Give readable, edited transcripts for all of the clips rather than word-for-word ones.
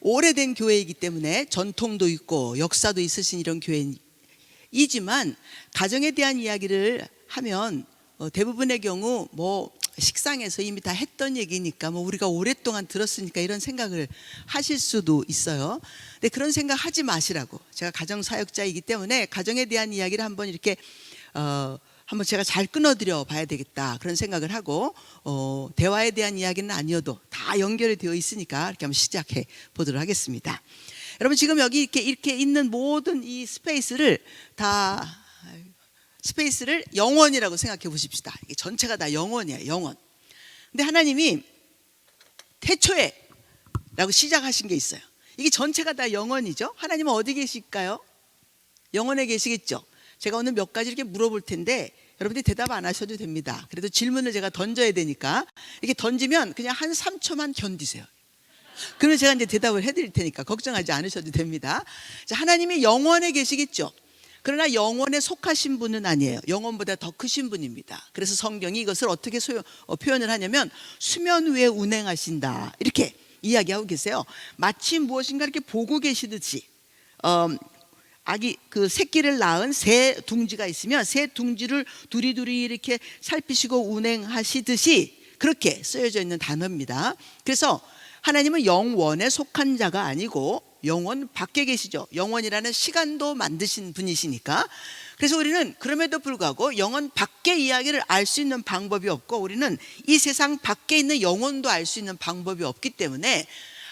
오래된 교회이기 때문에 전통도 있고 역사도 있으신 이런 교회이지만 가정에 대한 이야기를 하면 대부분의 경우 뭐 식상에서 이미 다 했던 얘기니까 뭐 우리가 오랫동안 들었으니까 이런 생각을 하실 수도 있어요. 근데 그런 생각 하지 마시라고. 제가 가정사역자이기 때문에 가정에 대한 이야기를 한번 이렇게 한번 제가 잘 끊어드려 봐야 되겠다 그런 생각을 하고 대화에 대한 이야기는 아니어도 다 연결이 되어 있으니까 이렇게 한번 시작해 보도록 하겠습니다. 여러분 지금 여기 이렇게 있는 모든 이 스페이스를 영원이라고 생각해 보십시다. 이게 전체가 다 영원이에요. 영원. 근데 하나님이 태초에 라고 시작하신 게 있어요. 이게 전체가 다 영원이죠. 하나님은 어디 계실까요? 영원에 계시겠죠. 제가 오늘 몇 가지 이렇게 물어볼 텐데 여러분들이 대답 안 하셔도 됩니다. 그래도 질문을 제가 던져야 되니까 이렇게 던지면 그냥 한 3초만 견디세요. 그러면 제가 이제 대답을 해드릴 테니까 걱정하지 않으셔도 됩니다. 자, 하나님이 영원에 계시겠죠. 그러나 영원에 속하신 분은 아니에요. 영원보다 더 크신 분입니다. 그래서 성경이 이것을 어떻게 표현을 하냐면 수면 위에 운행하신다 이렇게 이야기하고 계세요. 마치 무엇인가 이렇게 보고 계시듯이 아기 그 새끼를 낳은 새 둥지가 있으면 새 둥지를 두리두리 이렇게 살피시고 운행하시듯이 그렇게 쓰여져 있는 단어입니다. 그래서 하나님은 영원에 속한 자가 아니고 영원 밖에 계시죠. 영원이라는 시간도 만드신 분이시니까. 그래서 우리는 그럼에도 불구하고 영원 밖의 이야기를 알 수 있는 방법이 없고 우리는 이 세상 밖에 있는 영혼도 알 수 있는 방법이 없기 때문에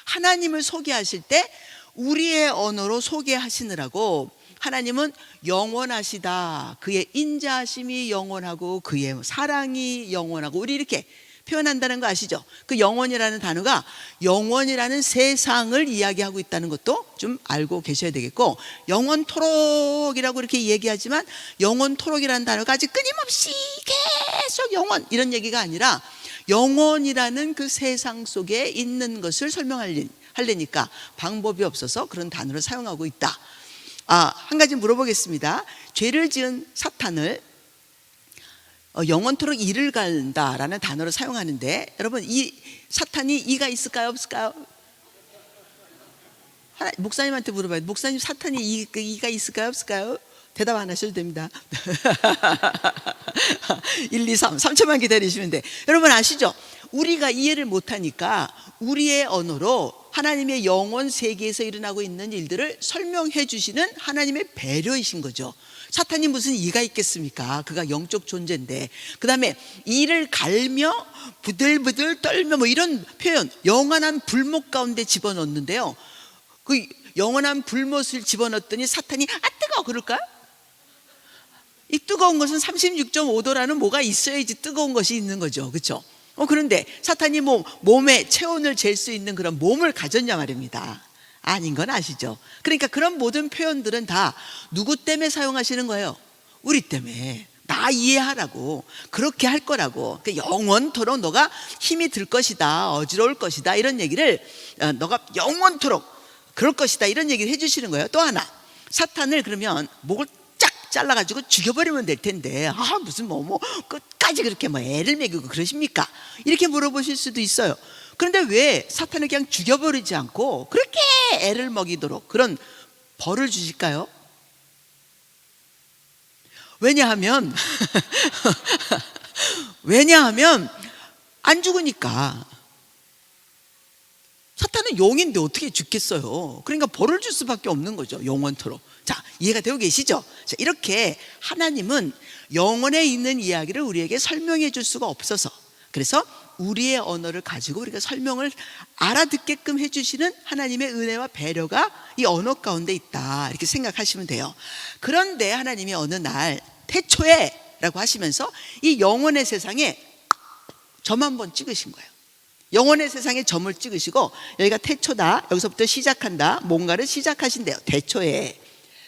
하나님을 소개하실 때 우리의 언어로 소개하시느라고 하나님은 영원하시다. 그의 인자하심이 영원하고 그의 사랑이 영원하고 우리 이렇게 표현한다는 거 아시죠? 그 영원이라는 단어가 영원이라는 세상을 이야기하고 있다는 것도 좀 알고 계셔야 되겠고 영원토록이라고 이렇게 얘기하지만 영원토록이라는 단어가 아직 끊임없이 계속 영원 이런 얘기가 아니라 영원이라는 그 세상 속에 있는 것을 설명하려니까 방법이 없어서 그런 단어를 사용하고 있다. 한 가지 물어보겠습니다. 죄를 지은 사탄을 영원토록 이를 갈다라는 단어를 사용하는데 여러분 이 사탄이 이가 있을까요 없을까요? 목사님한테 물어봐요. 목사님 사탄이 이가 있을까요 없을까요? 대답 안 하셔도 됩니다. 1, 2, 3초만 기다리시면 돼. 여러분 아시죠? 우리가 이해를 못하니까 우리의 언어로 하나님의 영원 세계에서 일어나고 있는 일들을 설명해 주시는 하나님의 배려이신 거죠. 사탄이 무슨 이가 있겠습니까? 그가 영적 존재인데. 그 다음에 이를 갈며 부들부들 떨며 뭐 이런 표현 영원한 불못 가운데 집어넣는데요. 그 영원한 불못을 집어넣었더니 사탄이 뜨거워 그럴까요? 이 뜨거운 것은 36.5도라는 뭐가 있어야지 뜨거운 것이 있는 거죠. 그렇죠? 그런데 사탄이 뭐 몸에 체온을 잴 수 있는 그런 몸을 가졌냐 말입니다. 아닌 건 아시죠? 그러니까 그런 모든 표현들은 다 누구 때문에 사용하시는 거예요? 우리 때문에. 나 이해하라고, 그렇게 할 거라고, 영원토록 너가 힘이 들 것이다, 어지러울 것이다 이런 얘기를 너가 영원토록 그럴 것이다 이런 얘기를 해주시는 거예요. 또 하나, 사탄을 그러면 목을 쫙 잘라가지고 죽여버리면 될 텐데 무슨 뭐 끝까지 그렇게 뭐 애를 먹이고 그러십니까? 이렇게 물어보실 수도 있어요. 그런데 왜 사탄을 그냥 죽여버리지 않고 그렇게 애를 먹이도록 그런 벌을 주실까요? 왜냐하면 안 죽으니까. 사탄은 용인데 어떻게 죽겠어요? 그러니까 벌을 줄 수밖에 없는 거죠. 영원토록. 자, 이해가 되고 계시죠? 자, 이렇게 하나님은 영원에 있는 이야기를 우리에게 설명해 줄 수가 없어서 그래서 우리의 언어를 가지고 우리가 설명을 알아듣게끔 해주시는 하나님의 은혜와 배려가 이 언어 가운데 있다 이렇게 생각하시면 돼요. 그런데 하나님이 어느 날 태초에 라고 하시면서 이 영원의 세상에 점 한번 찍으신 거예요. 영원의 세상에 점을 찍으시고 여기가 태초다, 여기서부터 시작한다, 뭔가를 시작하신대요. 태초에.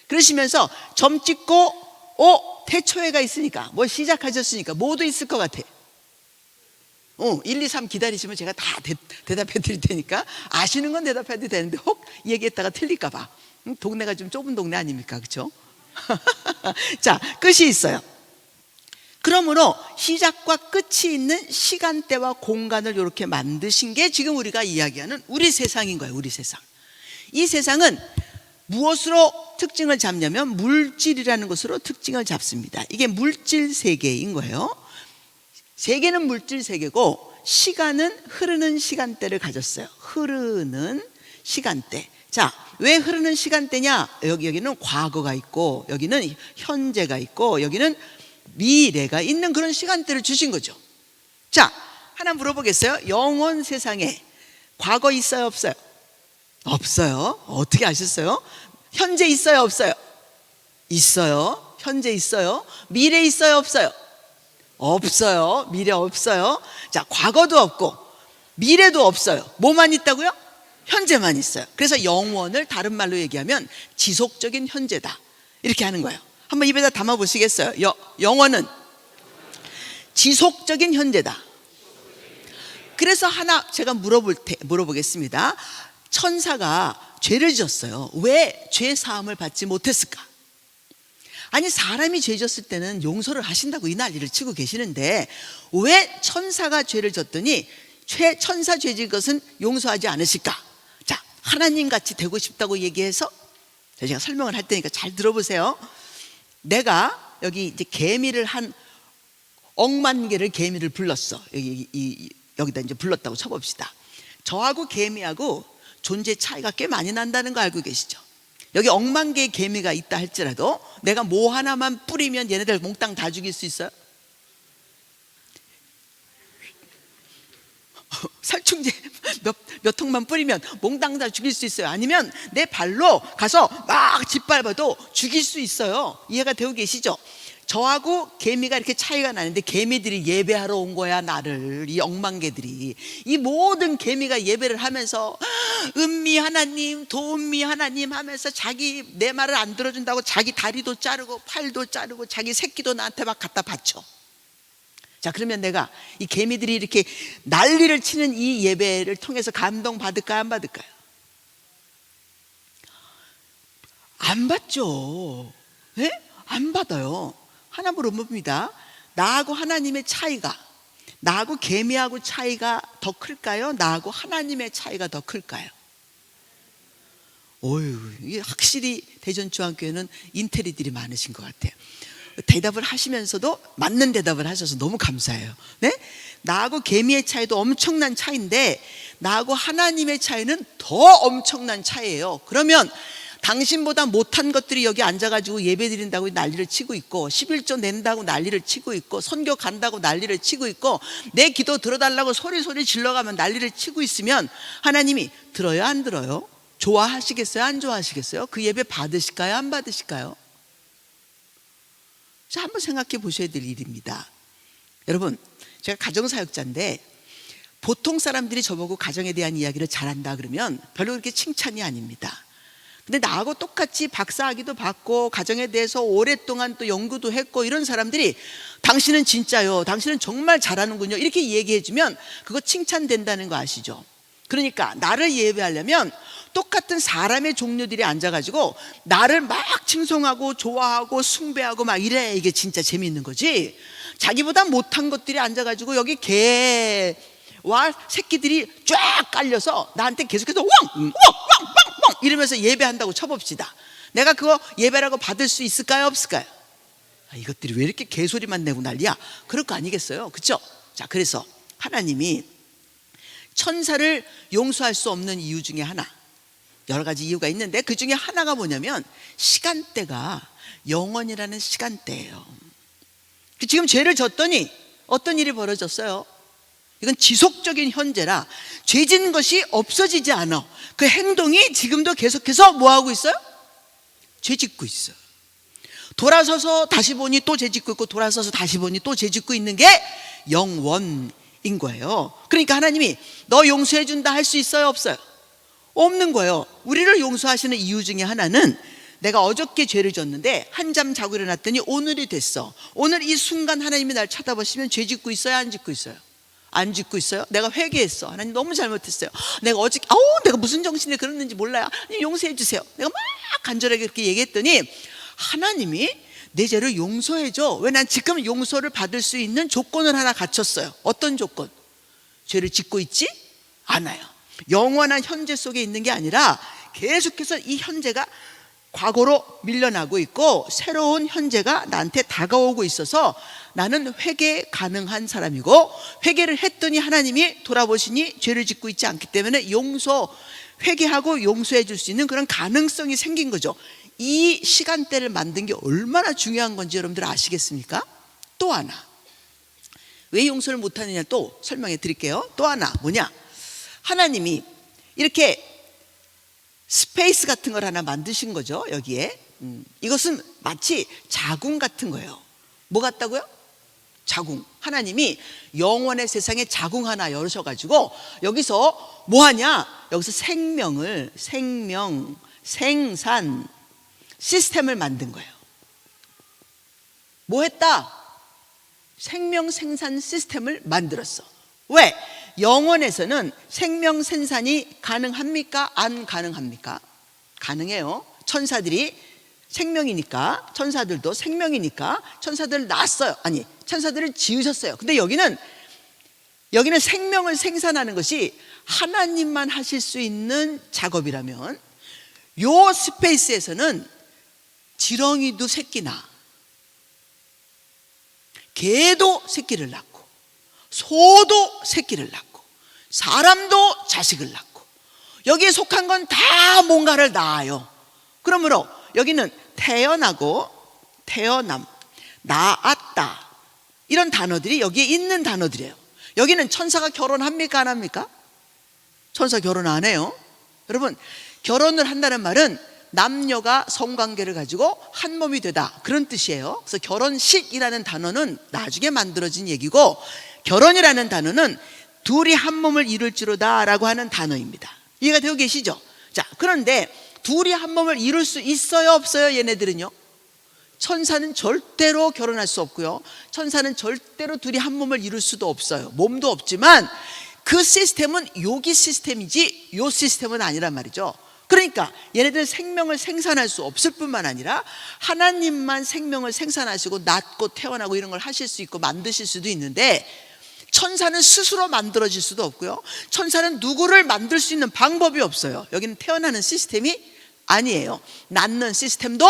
그러시면서 점 찍고 태초에가 있으니까 뭐 시작하셨으니까 뭐도 있을 것 같아. 1, 2, 3 기다리시면 제가 다 대답해 드릴 테니까 아시는 건 대답해도 되는데 혹 얘기했다가 틀릴까 봐. 동네가 좀 좁은 동네 아닙니까? 그렇죠? 자, 끝이 있어요. 그러므로 시작과 끝이 있는 시간대와 공간을 이렇게 만드신 게 지금 우리가 이야기하는 우리 세상인 거예요. 우리 세상. 이 세상은 무엇으로 특징을 잡냐면 물질이라는 것으로 특징을 잡습니다. 이게 물질 세계인 거예요. 세계는 물질 세계고 시간은 흐르는 시간대를 가졌어요. 흐르는 시간대. 자, 왜 흐르는 시간대냐? 여기는 과거가 있고 여기는 현재가 있고 여기는 미래가 있는 그런 시간대를 주신 거죠. 자, 하나 물어보겠어요? 영원 세상에 과거 있어요, 없어요? 없어요. 어떻게 아셨어요? 현재 있어요, 없어요? 있어요. 현재 있어요. 미래 있어요, 없어요? 없어요. 미래 없어요. 자, 과거도 없고 미래도 없어요. 뭐만 있다고요? 현재만 있어요. 그래서 영원을 다른 말로 얘기하면 지속적인 현재다, 이렇게 하는 거예요. 한번 입에다 담아 보시겠어요? 영원은 지속적인 현재다. 그래서 하나 제가 물어보겠습니다. 천사가 죄를 지었어요. 왜 죄 사함을 받지 못했을까? 아니, 사람이 죄 졌을 때는 용서를 하신다고 이 난리를 치고 계시는데 왜 천사가 죄를 졌더니 천사 죄 질 것은 용서하지 않으실까? 자, 하나님 같이 되고 싶다고 얘기해서 제가 설명을 할 테니까 잘 들어보세요. 내가 여기 이제 개미를 한 억만 개를 개미를 불렀어. 여기다 이제 불렀다고 쳐봅시다. 저하고 개미하고 존재 차이가 꽤 많이 난다는 거 알고 계시죠? 여기 억만 개의 개미가 있다 할지라도 내가 뭐 하나만 뿌리면 얘네들 몽땅 다 죽일 수 있어요? 살충제 몇 통만 뿌리면 몽땅 다 죽일 수 있어요. 아니면 내 발로 가서 막 짓밟아도 죽일 수 있어요. 이해가 되고 계시죠? 저하고 개미가 이렇게 차이가 나는데 개미들이 예배하러 온 거야, 나를. 이 억만 개들이, 이 모든 개미가 예배를 하면서 은미 하나님, 도은미 하나님 하면서 자기 내 말을 안 들어준다고 자기 다리도 자르고 팔도 자르고 자기 새끼도 나한테 막 갖다 바쳐. 자, 그러면 내가 이 개미들이 이렇게 난리를 치는 이 예배를 통해서 감동받을까요, 안 받을까요? 안 받죠. 네? 안 받아요. 하나 물어봅니다. 나하고 하나님의 차이가, 나하고 개미하고 차이가 더 클까요? 나하고 하나님의 차이가 더 클까요? 이게 확실히 대전중앙교회는 인테리들이 많으신 것 같아요. 대답을 하시면서도 맞는 대답을 하셔서 너무 감사해요. 네? 나하고 개미의 차이도 엄청난 차이인데 나하고 하나님의 차이는 더 엄청난 차이예요. 그러면 당신보다 못한 것들이 여기 앉아가지고 예배 드린다고 난리를 치고 있고 11조 낸다고 난리를 치고 있고 선교 간다고 난리를 치고 있고 내 기도 들어달라고 소리 질러가면 난리를 치고 있으면 하나님이 들어요, 안 들어요? 좋아하시겠어요, 안 좋아하시겠어요? 그 예배 받으실까요, 안 받으실까요? 자, 한번 생각해 보셔야 될 일입니다. 여러분, 제가 가정사역자인데 보통 사람들이 저보고 가정에 대한 이야기를 잘한다 그러면 별로 그렇게 칭찬이 아닙니다. 근데 나하고 똑같이 박사학위도 받고 가정에 대해서 오랫동안 또 연구도 했고 이런 사람들이 당신은 진짜요, 당신은 정말 잘하는군요, 이렇게 얘기해 주면 그거 칭찬된다는 거 아시죠? 그러니까 나를 예배하려면 똑같은 사람의 종류들이 앉아가지고 나를 막 칭송하고 좋아하고 숭배하고 막 이래야 이게 진짜 재미있는 거지. 자기보다 못한 것들이 앉아가지고 여기 개와 새끼들이 쫙 깔려서 나한테 계속해서 왕 이러면서 예배한다고 쳐봅시다. 내가 그거 예배라고 받을 수 있을까요, 없을까요? 이것들이 왜 이렇게 개소리만 내고 난리야? 그럴 거 아니겠어요, 그렇죠? 자, 그래서 하나님이 천사를 용서할 수 없는 이유 중에 하나, 여러 가지 이유가 있는데 그 중에 하나가 뭐냐면 시간대가 영원이라는 시간대예요. 지금 죄를 졌더니 어떤 일이 벌어졌어요? 이건 지속적인 현재라 죄 짓는 것이 없어지지 않아. 그 행동이 지금도 계속해서 뭐하고 있어요? 죄 짓고 있어요. 돌아서서 다시 보니 또 죄 짓고 있고 돌아서서 다시 보니 또 죄 짓고 있는 게 영원인 거예요. 그러니까 하나님이 너 용서해 준다 할 수 있어요, 없어요? 없는 거예요. 우리를 용서하시는 이유 중에 하나는 내가 어저께 죄를 졌는데 한잠 자고 일어났더니 오늘이 됐어. 오늘 이 순간 하나님이 날 쳐다보시면 죄 짓고 있어요, 안 짓고 있어요? 안 짓고 있어요? 내가 회개했어. 하나님 너무 잘못했어요. 내가 어저께 내가 무슨 정신에 그랬는지 몰라요. 하나님 용서해 주세요. 내가 막 간절하게 그렇게 얘기했더니 하나님이 내 죄를 용서해 줘. 왜? 난 지금 용서를 받을 수 있는 조건을 하나 갖췄어요. 어떤 조건? 죄를 짓고 있지 않아요. 영원한 현재 속에 있는 게 아니라 계속해서 이 현재가 과거로 밀려나고 있고 새로운 현재가 나한테 다가오고 있어서 나는 회개 가능한 사람이고, 회개를 했더니 하나님이 돌아보시니 죄를 짓고 있지 않기 때문에 회개하고 용서해 줄 수 있는 그런 가능성이 생긴 거죠. 이 시간대를 만든 게 얼마나 중요한 건지 여러분들 아시겠습니까? 또 하나, 왜 용서를 못하느냐 또 설명해 드릴게요. 또 하나 뭐냐, 하나님이 이렇게 스페이스 같은 걸 하나 만드신 거죠. 여기에 이것은 마치 자궁 같은 거예요. 뭐 같다고요? 자궁. 하나님이 영원의 세상에 자궁 하나 열으셔가지고 여기서 뭐 하냐, 여기서 생산 시스템을 만든 거예요. 뭐 했다? 생명 생산 시스템을 만들었어. 왜? 영원에서는 생명 생산이 가능합니까? 안 가능합니까? 가능해요. 천사들이 생명이니까, 천사들도 생명이니까 천사들을 낳았어요. 아니, 천사들을 지으셨어요. 근데 여기는 생명을 생산하는 것이 하나님만 하실 수 있는 작업이라면, 요 스페이스에서는 지렁이도 새끼 낳아, 개도 새끼를 낳고, 소도 새끼를 낳고, 사람도 자식을 낳고, 여기에 속한 건 다 뭔가를 낳아요. 그러므로 여기는 태어나고, 태어남, 낳았다, 이런 단어들이 여기에 있는 단어들이에요. 여기는 천사가 결혼합니까? 안 합니까? 천사 결혼 안 해요. 여러분, 결혼을 한다는 말은 남녀가 성관계를 가지고 한 몸이 되다, 그런 뜻이에요. 그래서 결혼식이라는 단어는 나중에 만들어진 얘기고, 결혼이라는 단어는 둘이 한 몸을 이룰지로다 라고 하는 단어입니다. 이해가 되고 계시죠? 자, 그런데 둘이 한 몸을 이룰 수 있어요, 없어요? 얘네들은요, 천사는 절대로 결혼할 수 없고요, 천사는 절대로 둘이 한 몸을 이룰 수도 없어요. 몸도 없지만 그 시스템은 여기 시스템이지 요 시스템은 아니란 말이죠. 그러니까 얘네들은 생명을 생산할 수 없을 뿐만 아니라 하나님만 생명을 생산하시고 낳고 태어나고 이런 걸 하실 수 있고 만드실 수도 있는데, 천사는 스스로 만들어질 수도 없고요, 천사는 누구를 만들 수 있는 방법이 없어요. 여기는 태어나는 시스템이 아니에요. 낳는 시스템도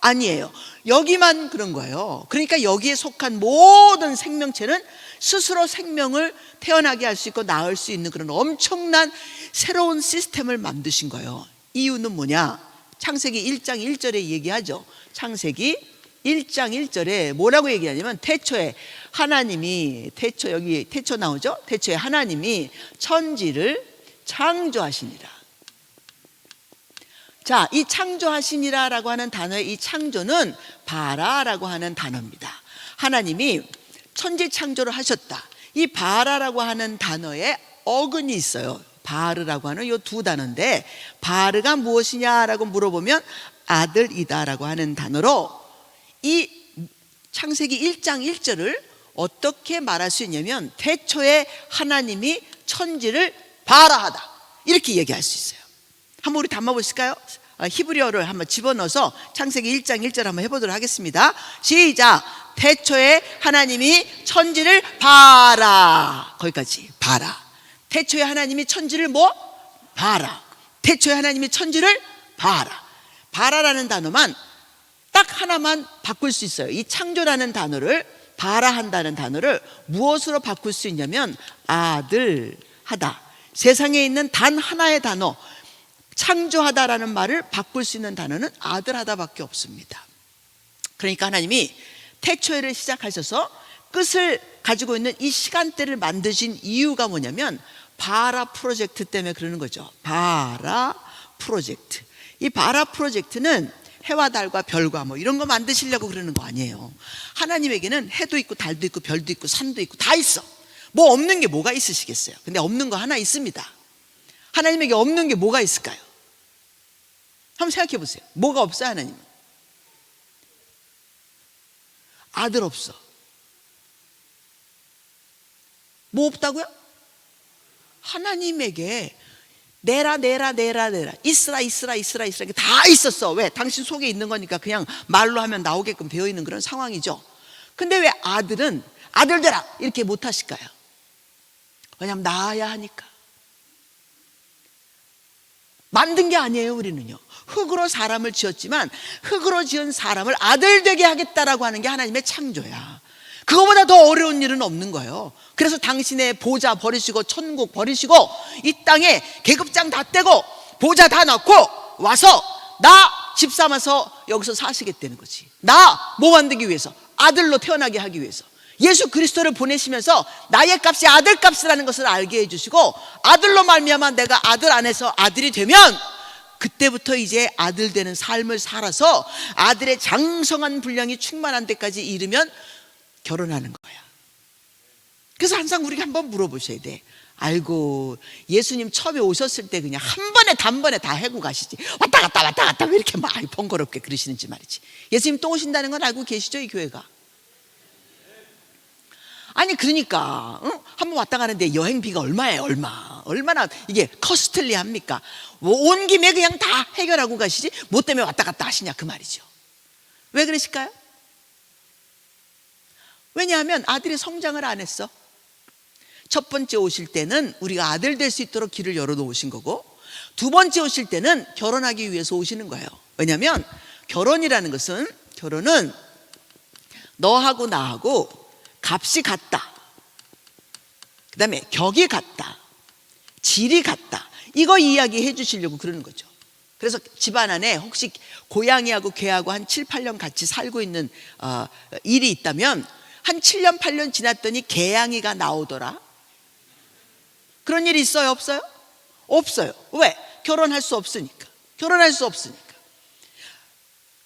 아니에요. 여기만 그런 거예요. 그러니까 여기에 속한 모든 생명체는 스스로 생명을 태어나게 할 수 있고 낳을 수 있는 그런 엄청난 새로운 시스템을 만드신 거예요. 이유는 뭐냐? 창세기 1장 1절에 얘기하죠. 창세기 1장 1절에 뭐라고 얘기하냐면, 태초에 하나님이, 여기 태초 나오죠? 태초에 하나님이 천지를 창조하시니라. 자, 이 창조하시니라라고 하는 단어의 이 창조는 바라라고 하는 단어입니다. 하나님이 천지 창조를 하셨다. 이 바라라고 하는 단어에 어근이 있어요. 바르라고 하는 이 두 단어인데, 바르가 무엇이냐라고 물어보면 아들이다라고 하는 단어로, 이 창세기 1장 1절을 어떻게 말할 수 있냐면, 태초에 하나님이 천지를 바라하다, 이렇게 얘기할 수 있어요. 한번 우리 담아보실까요? 히브리어를 한번 집어넣어서 창세기 1장 1절 한번 해보도록 하겠습니다. 시작. 태초에 하나님이 천지를 바라. 거기까지. 바라. 태초에 하나님이 천지를 뭐? 바라. 태초에 하나님이 천지를 바라. 바라라는 단어만 딱 하나만 바꿀 수 있어요. 이 창조라는 단어를, 바라한다는 단어를 무엇으로 바꿀 수 있냐면, 아들, 하다. 세상에 있는 단 하나의 단어, 창조하다라는 말을 바꿀 수 있는 단어는 아들하다밖에 없습니다. 그러니까 하나님이 태초에를 시작하셔서 끝을 가지고 있는 이 시간대를 만드신 이유가 뭐냐면, 바라 프로젝트 때문에 그러는 거죠. 바라 프로젝트. 이 바라 프로젝트는 해와 달과 별과 뭐 이런 거 만드시려고 그러는 거 아니에요. 하나님에게는 해도 있고 달도 있고 별도 있고 산도 있고 다 있어. 뭐 없는 게 뭐가 있으시겠어요? 근데 없는 거 하나 있습니다. 하나님에게 없는 게 뭐가 있을까요? 한번 생각해 보세요. 뭐가 없어요, 하나님? 아들 없어. 뭐 없다고요? 하나님에게 내라 있으라 다 있었어. 왜? 당신 속에 있는 거니까 그냥 말로 하면 나오게끔 되어 있는 그런 상황이죠. 근데 왜 아들은 아들 되라 이렇게 못 하실까요? 왜냐하면 낳아야 하니까. 만든 게 아니에요. 우리는요, 흙으로 사람을 지었지만 흙으로 지은 사람을 아들 되게 하겠다라고 하는 게 하나님의 창조야. 그거보다 더 어려운 일은 없는 거예요. 그래서 당신의 보좌 버리시고 천국 버리시고 이 땅에 계급장 다 떼고 보좌 다 넣고 와서 나 집 삼아서 여기서 사시겠다는 거지. 나 뭐 만들기 위해서? 아들로 태어나게 하기 위해서 예수 그리스도를 보내시면서 나의 값이 아들 값이라는 것을 알게 해주시고, 아들로 말미암아 내가 아들 안에서 아들이 되면 그때부터 이제 아들 되는 삶을 살아서 아들의 장성한 분량이 충만한 데까지 이르면 결혼하는 거야. 그래서 항상 우리가 한번 물어보셔야 돼. 아이고, 예수님 처음에 오셨을 때 그냥 한 번에 단번에 다 해고 가시지, 왔다 갔다 왜 이렇게 막 번거롭게 그러시는지 말이지. 예수님 또 오신다는 건 알고 계시죠? 이 교회가. 아니 그러니까 한번 왔다 가는데 여행비가 얼마예요? 얼마나 이게 커스틀리합니까? 온 김에 그냥 다 해결하고 가시지 뭐 때문에 왔다 갔다 하시냐 그 말이죠. 왜 그러실까요? 왜냐하면 아들이 성장을 안 했어. 첫 번째 오실 때는 우리가 아들 될 수 있도록 길을 열어놓으신 거고, 두 번째 오실 때는 결혼하기 위해서 오시는 거예요. 왜냐하면 결혼이라는 것은, 결혼은 너하고 나하고 값이 같다, 그 다음에 격이 같다, 질이 같다, 이거 이야기해 주시려고 그러는 거죠. 그래서 집안 안에 혹시 고양이하고 개하고 한 7, 8년 같이 살고 있는 일이 있다면 한 7년, 8년 지났더니 개양이가 나오더라. 그런 일이 있어요? 없어요? 없어요. 왜? 결혼할 수 없으니까.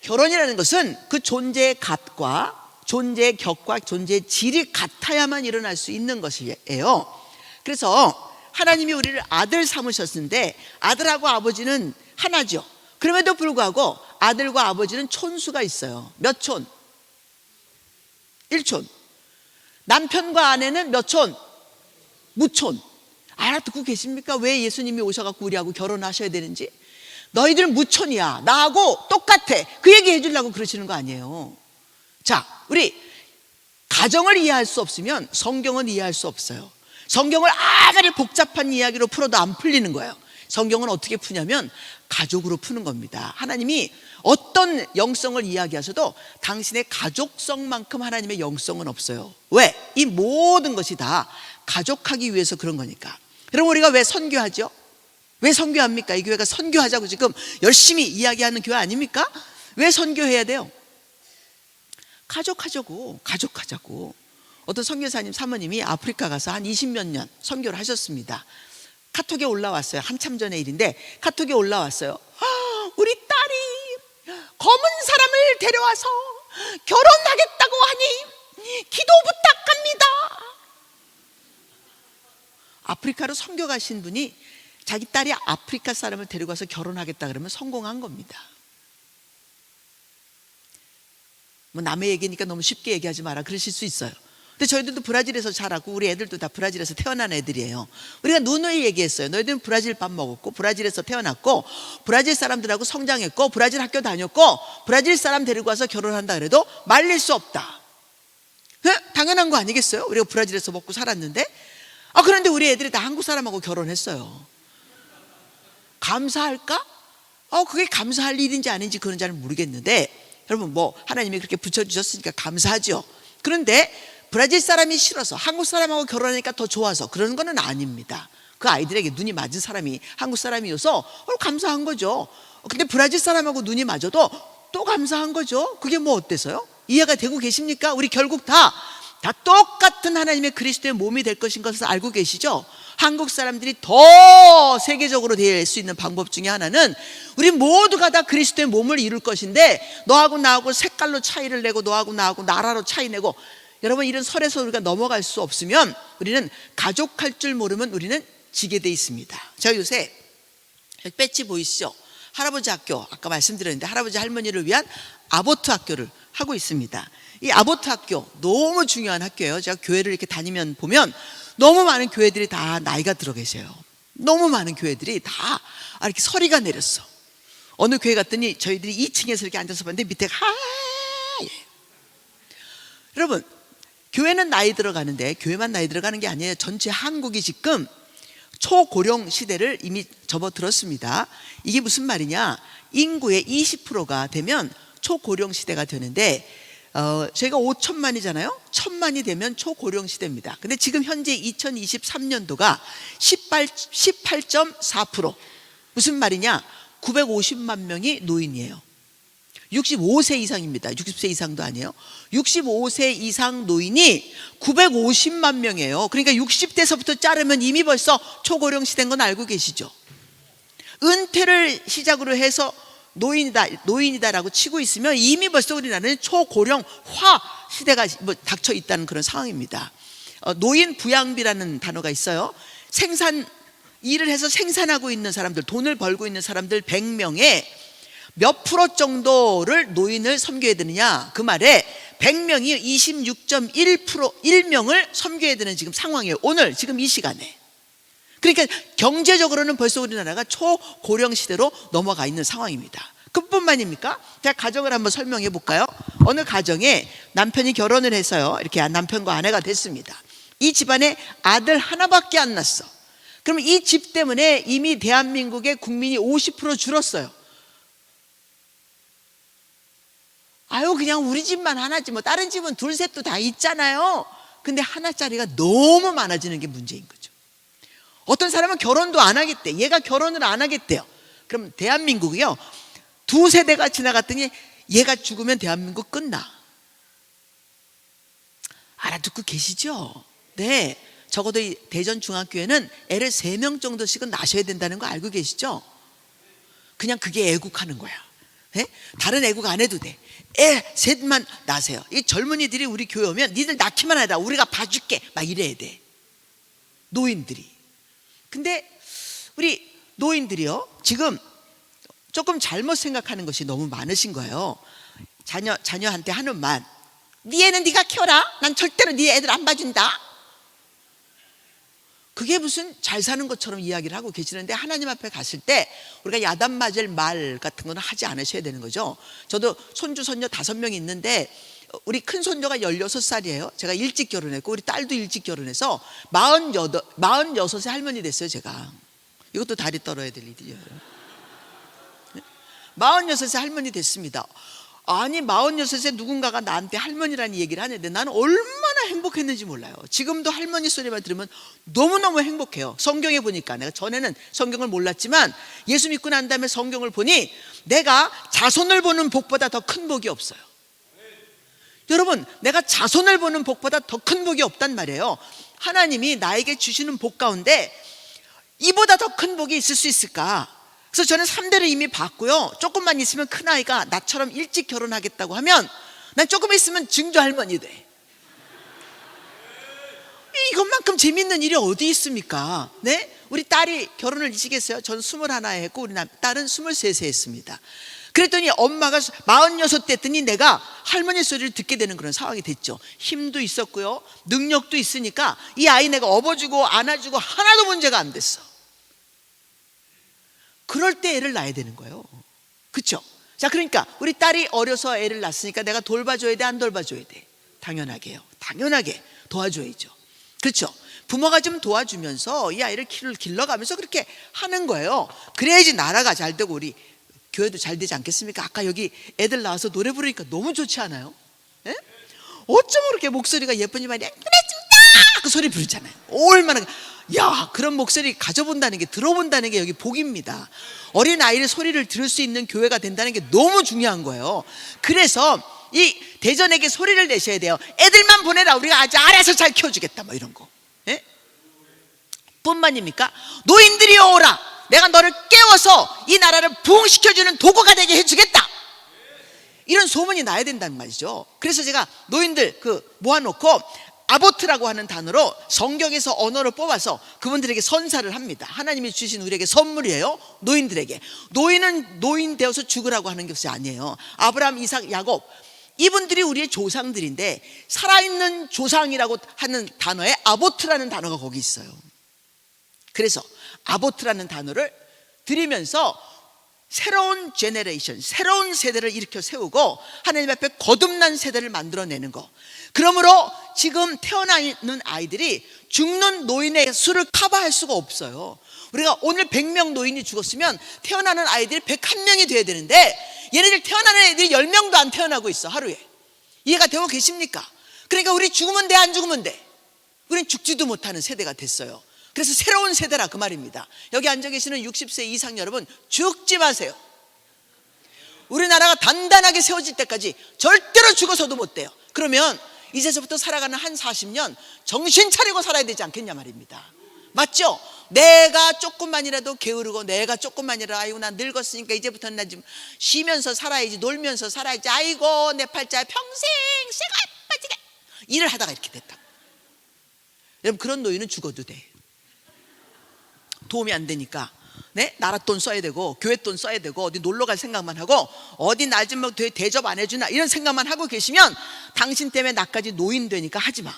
결혼이라는 것은 그 존재의 값과 존재의 격과 존재의 질이 같아야만 일어날 수 있는 것이에요. 그래서 하나님이 우리를 아들 삼으셨는데 아들하고 아버지는 하나죠. 그럼에도 불구하고 아들과 아버지는 촌수가 있어요. 몇 촌? 1촌. 남편과 아내는 몇 촌? 무촌. 알아듣고 계십니까? 왜 예수님이 오셔갖고 우리하고 결혼하셔야 되는지? 너희들은 무촌이야, 나하고 똑같아, 그 얘기 해주려고 그러시는 거 아니에요. 자, 우리 가정을 이해할 수 없으면 성경은 이해할 수 없어요. 성경을 아무리 복잡한 이야기로 풀어도 안 풀리는 거예요. 성경은 어떻게 푸냐면 가족으로 푸는 겁니다. 하나님이 어떤 영성을 이야기하셔도 당신의 가족성만큼 하나님의 영성은 없어요. 왜? 이 모든 것이 다 가족하기 위해서 그런 거니까. 여러분, 우리가 왜 선교하죠? 왜 선교합니까? 이 교회가 선교하자고 지금 열심히 이야기하는 교회 아닙니까? 왜 선교해야 돼요? 가족하자고. 어떤 선교사님 사모님이 아프리카 가서 한 20몇 년 선교를 하셨습니다. 카톡에 올라왔어요. 한참 전의 일인데 카톡에 올라왔어요. 우리 딸이 검은 사람을 데려와서 결혼하겠다고 하니 기도 부탁합니다. 아프리카로 선교 가신 분이 자기 딸이 아프리카 사람을 데리고 와서 결혼하겠다 그러면 성공한 겁니다. 뭐 남의 얘기니까 너무 쉽게 얘기하지 마라 그러실 수 있어요. 근데 저희들도 브라질에서 자라고 우리 애들도 다 브라질에서 태어난 애들이에요. 우리가 누누이 얘기했어요. 너희들은 브라질 밥 먹었고 브라질에서 태어났고 브라질 사람들하고 성장했고 브라질 학교 다녔고 브라질 사람 데리고 와서 결혼한다 그래도 말릴 수 없다. 당연한 거 아니겠어요? 우리가 브라질에서 먹고 살았는데. 그런데 우리 애들이 다 한국 사람하고 결혼했어요. 감사할까? 그게 감사할 일인지 아닌지 그런 잘 모르겠는데, 여러분 뭐 하나님이 그렇게 붙여주셨으니까 감사하죠. 그런데 브라질 사람이 싫어서 한국 사람하고 결혼하니까 더 좋아서 그러는 건 아닙니다. 그 아이들에게 눈이 맞은 사람이 한국 사람이어서 감사한 거죠. 근데 브라질 사람하고 눈이 맞아도 또 감사한 거죠. 그게 뭐 어때서요? 이해가 되고 계십니까? 우리 결국 다 똑같은 하나님의 그리스도의 몸이 될 것인 것을 알고 계시죠? 한국 사람들이 더 세계적으로 될 수 있는 방법 중에 하나는 우리 모두가 다 그리스도의 몸을 이룰 것인데, 너하고 나하고 색깔로 차이를 내고 너하고 나하고 나라로 차이 내고, 여러분 이런 설에서 우리가 넘어갈 수 없으면 우리는 가족할 줄 모르면 우리는 지게 돼 있습니다. 제가 요새 배지 보이시죠? 할아버지 학교, 아까 말씀드렸는데 할아버지 할머니를 위한 아보트 학교를 하고 있습니다. 이 아보트 학교 너무 중요한 학교예요. 제가 교회를 이렇게 다니면 보면 너무 많은 교회들이 다 나이가 들어 계세요. 너무 많은 교회들이 다 이렇게 서리가 내렸어. 어느 교회 갔더니 저희들이 2층에서 이렇게 앉아서 봤는데 밑에가 하얘. 여러분, 교회는 나이 들어가는데 교회만 나이 들어가는 게 아니에요. 전체 한국이 지금 초고령 시대를 이미 접어들었습니다. 이게 무슨 말이냐? 인구의 20%가 되면 초고령 시대가 되는데 저희가 5천만이잖아요. 1,000만이 되면 초고령 시대입니다. 근데 지금 현재 2023년도가 18.4%. 무슨 말이냐? 950만 명이 노인이에요. 65세 이상입니다. 60세 이상도 아니에요. 65세 이상 노인이 950만 명이에요. 그러니까 60대서부터 자르면 이미 벌써 초고령 시대인 건 알고 계시죠? 은퇴를 시작으로 해서 노인이다라고 치고 있으면 이미 벌써 우리나라는 초고령화 시대가 닥쳐 있다는 그런 상황입니다. 노인 부양비라는 단어가 있어요. 일을 해서 생산하고 있는 사람들, 돈을 벌고 있는 사람들 100명에 몇 프로 정도를 노인을 섬겨야 되느냐? 그 말에 100명이 26.1% 1명을 섬겨야 되는 지금 상황이에요. 오늘 지금 이 시간에. 그러니까 경제적으로는 벌써 우리나라가 초고령 시대로 넘어가 있는 상황입니다. 그뿐만입니까? 제가 가정을 한번 설명해 볼까요? 어느 가정에 남편이 결혼을 해서요, 이렇게 남편과 아내가 됐습니다. 이 집안에 아들 하나밖에 안 났어. 그러면 이 집 때문에 이미 대한민국의 국민이 50% 줄었어요. 아유, 그냥 우리 집만 하나지 뭐 다른 집은 둘 셋도 다 있잖아요. 근데 하나짜리가 너무 많아지는 게 문제인 거죠. 어떤 사람은 결혼도 안 하겠대. 얘가 결혼을 안 하겠대요. 그럼 대한민국이요, 2세대가 지나갔더니 얘가 죽으면 대한민국 끝나. 알아듣고 계시죠? 네. 적어도 이 대전중학교에는 애를 3명 정도씩은 낳으셔야 된다는 거 알고 계시죠? 그냥 그게 애국하는 거야. 네? 다른 애국 안 해도 돼. 애 셋만 낳으세요. 이 젊은이들이 우리 교회 오면 니들 낳기만 하다 우리가 봐줄게 막 이래야 돼. 노인들이. 근데 우리 노인들이요, 지금 조금 잘못 생각하는 것이 너무 많으신 거예요. 자녀한테 하는 말, 네 애는 네가 키워라. 난 절대로 네 애들 안 봐준다. 그게 무슨 잘 사는 것처럼 이야기를 하고 계시는데, 하나님 앞에 갔을 때 우리가 야단 맞을 말 같은 거는 하지 않으셔야 되는 거죠. 저도 손주 손녀 5명이 있는데 우리 큰 손녀가 16살이에요 제가 일찍 결혼했고 우리 딸도 일찍 결혼해서 46세 할머니 됐어요. 제가 이것도 다리 떨어야 될 일이에요. 46세 할머니 됐습니다. 아니 46세 누군가가 나한테 할머니라는 얘기를 하는데 나는 얼마나 행복했는지 몰라요. 지금도 할머니 소리만 들으면 너무너무 행복해요. 성경에 보니까, 내가 전에는 성경을 몰랐지만 예수 믿고 난 다음에 성경을 보니 내가 자손을 보는 복보다 더 큰 복이 없어요. 여러분, 내가 자손을 보는 복보다 더 큰 복이 없단 말이에요. 하나님이 나에게 주시는 복 가운데 이보다 더 큰 복이 있을 수 있을까? 그래서 저는 3대를 이미 봤고요. 조금만 있으면 큰아이가 나처럼 일찍 결혼하겠다고 하면 난 조금 있으면 증조 할머니 돼. 이것만큼 재밌는 일이 어디 있습니까? 네? 우리 딸이 결혼을 일찍 했어요. 전 21에 했고 우리 딸은 23세 했습니다. 그랬더니 엄마가 46 됐더니 내가 할머니 소리를 듣게 되는 그런 상황이 됐죠. 힘도 있었고요, 능력도 있으니까 이 아이 내가 업어주고 안아주고 하나도 문제가 안 됐어. 그럴 때 애를 낳아야 되는 거예요. 그렇죠? 자, 그러니까 우리 딸이 어려서 애를 낳았으니까 내가 돌봐줘야 돼, 안 돌봐줘야 돼? 당연하게요. 당연하게 도와줘야죠. 그렇죠? 부모가 좀 도와주면서 이 아이를 길러가면서 그렇게 하는 거예요. 그래야지 나라가 잘 되고 우리 교회도 잘 되지 않겠습니까? 아까 여기 애들 나와서 노래 부르니까 너무 좋지 않아요? 예? 어쩜 그렇게 목소리가 예쁘니만 그래 줍다 그 소리 부르잖아요. 얼마나, 야, 그런 목소리 가져본다는 게, 들어본다는 게 여기 복입니다. 어린 아이의 소리를 들을 수 있는 교회가 된다는 게 너무 중요한 거예요. 그래서 이 대전에게 소리를 내셔야 돼요. 애들만 보내라, 우리가 아주 알아서 잘 키워주겠다, 뭐 이런 거. 예? 뿐만입니까? 노인들이 오라, 내가 너를 깨워서 이 나라를 부흥시켜주는 도구가 되게 해주겠다, 이런 소문이 나야 된다는 말이죠. 그래서 제가 노인들 모아놓고 아보트라고 하는 단어로 성경에서 언어를 뽑아서 그분들에게 선사를 합니다. 하나님이 주신 우리에게 선물이에요. 노인들에게. 노인은 노인 되어서 죽으라고 하는 것이 아니에요. 아브라함, 이삭, 야곱, 이분들이 우리의 조상들인데 살아있는 조상이라고 하는 단어에 아보트라는 단어가 거기 있어요. 그래서 아보트라는 단어를 들이면서 새로운 제너레이션, 새로운 세대를 일으켜 세우고 하나님 앞에 거듭난 세대를 만들어내는 거, 그러므로 지금 태어나는 아이들이 죽는 노인의 수를 커버할 수가 없어요. 우리가 오늘 100명 노인이 죽었으면 태어나는 아이들이 101명이 돼야 되는데 얘네들 태어나는 애들이 10명도 안 태어나고 있어, 하루에. 이해가 되고 계십니까? 그러니까 우리 죽으면 돼, 안 죽으면 돼? 우린 죽지도 못하는 세대가 됐어요. 그래서 새로운 세대라 그 말입니다. 여기 앉아 계시는 60세 이상 여러분, 죽지 마세요. 우리나라가 단단하게 세워질 때까지 절대로 죽어서도 못 돼요. 그러면 이제서부터 살아가는 한 40년 정신 차리고 살아야 되지 않겠냐 말입니다. 맞죠? 내가 조금만이라도 게으르고 내가 조금만이라도 아이고 난 늙었으니까 이제부터는 나 좀 쉬면서 살아야지, 놀면서 살아야지, 아이고 내 팔자야 평생 쇠가 빠지게 일을 하다가 이렇게 됐다. 여러분, 그런 노인은 죽어도 돼. 도움이 안 되니까 나라 돈 써야 되고 교회 돈 써야 되고 어디 놀러 갈 생각만 하고 어디 날 좀 대접 안 해주나 이런 생각만 하고 계시면 당신 때문에 나까지 노인 되니까 하지 마.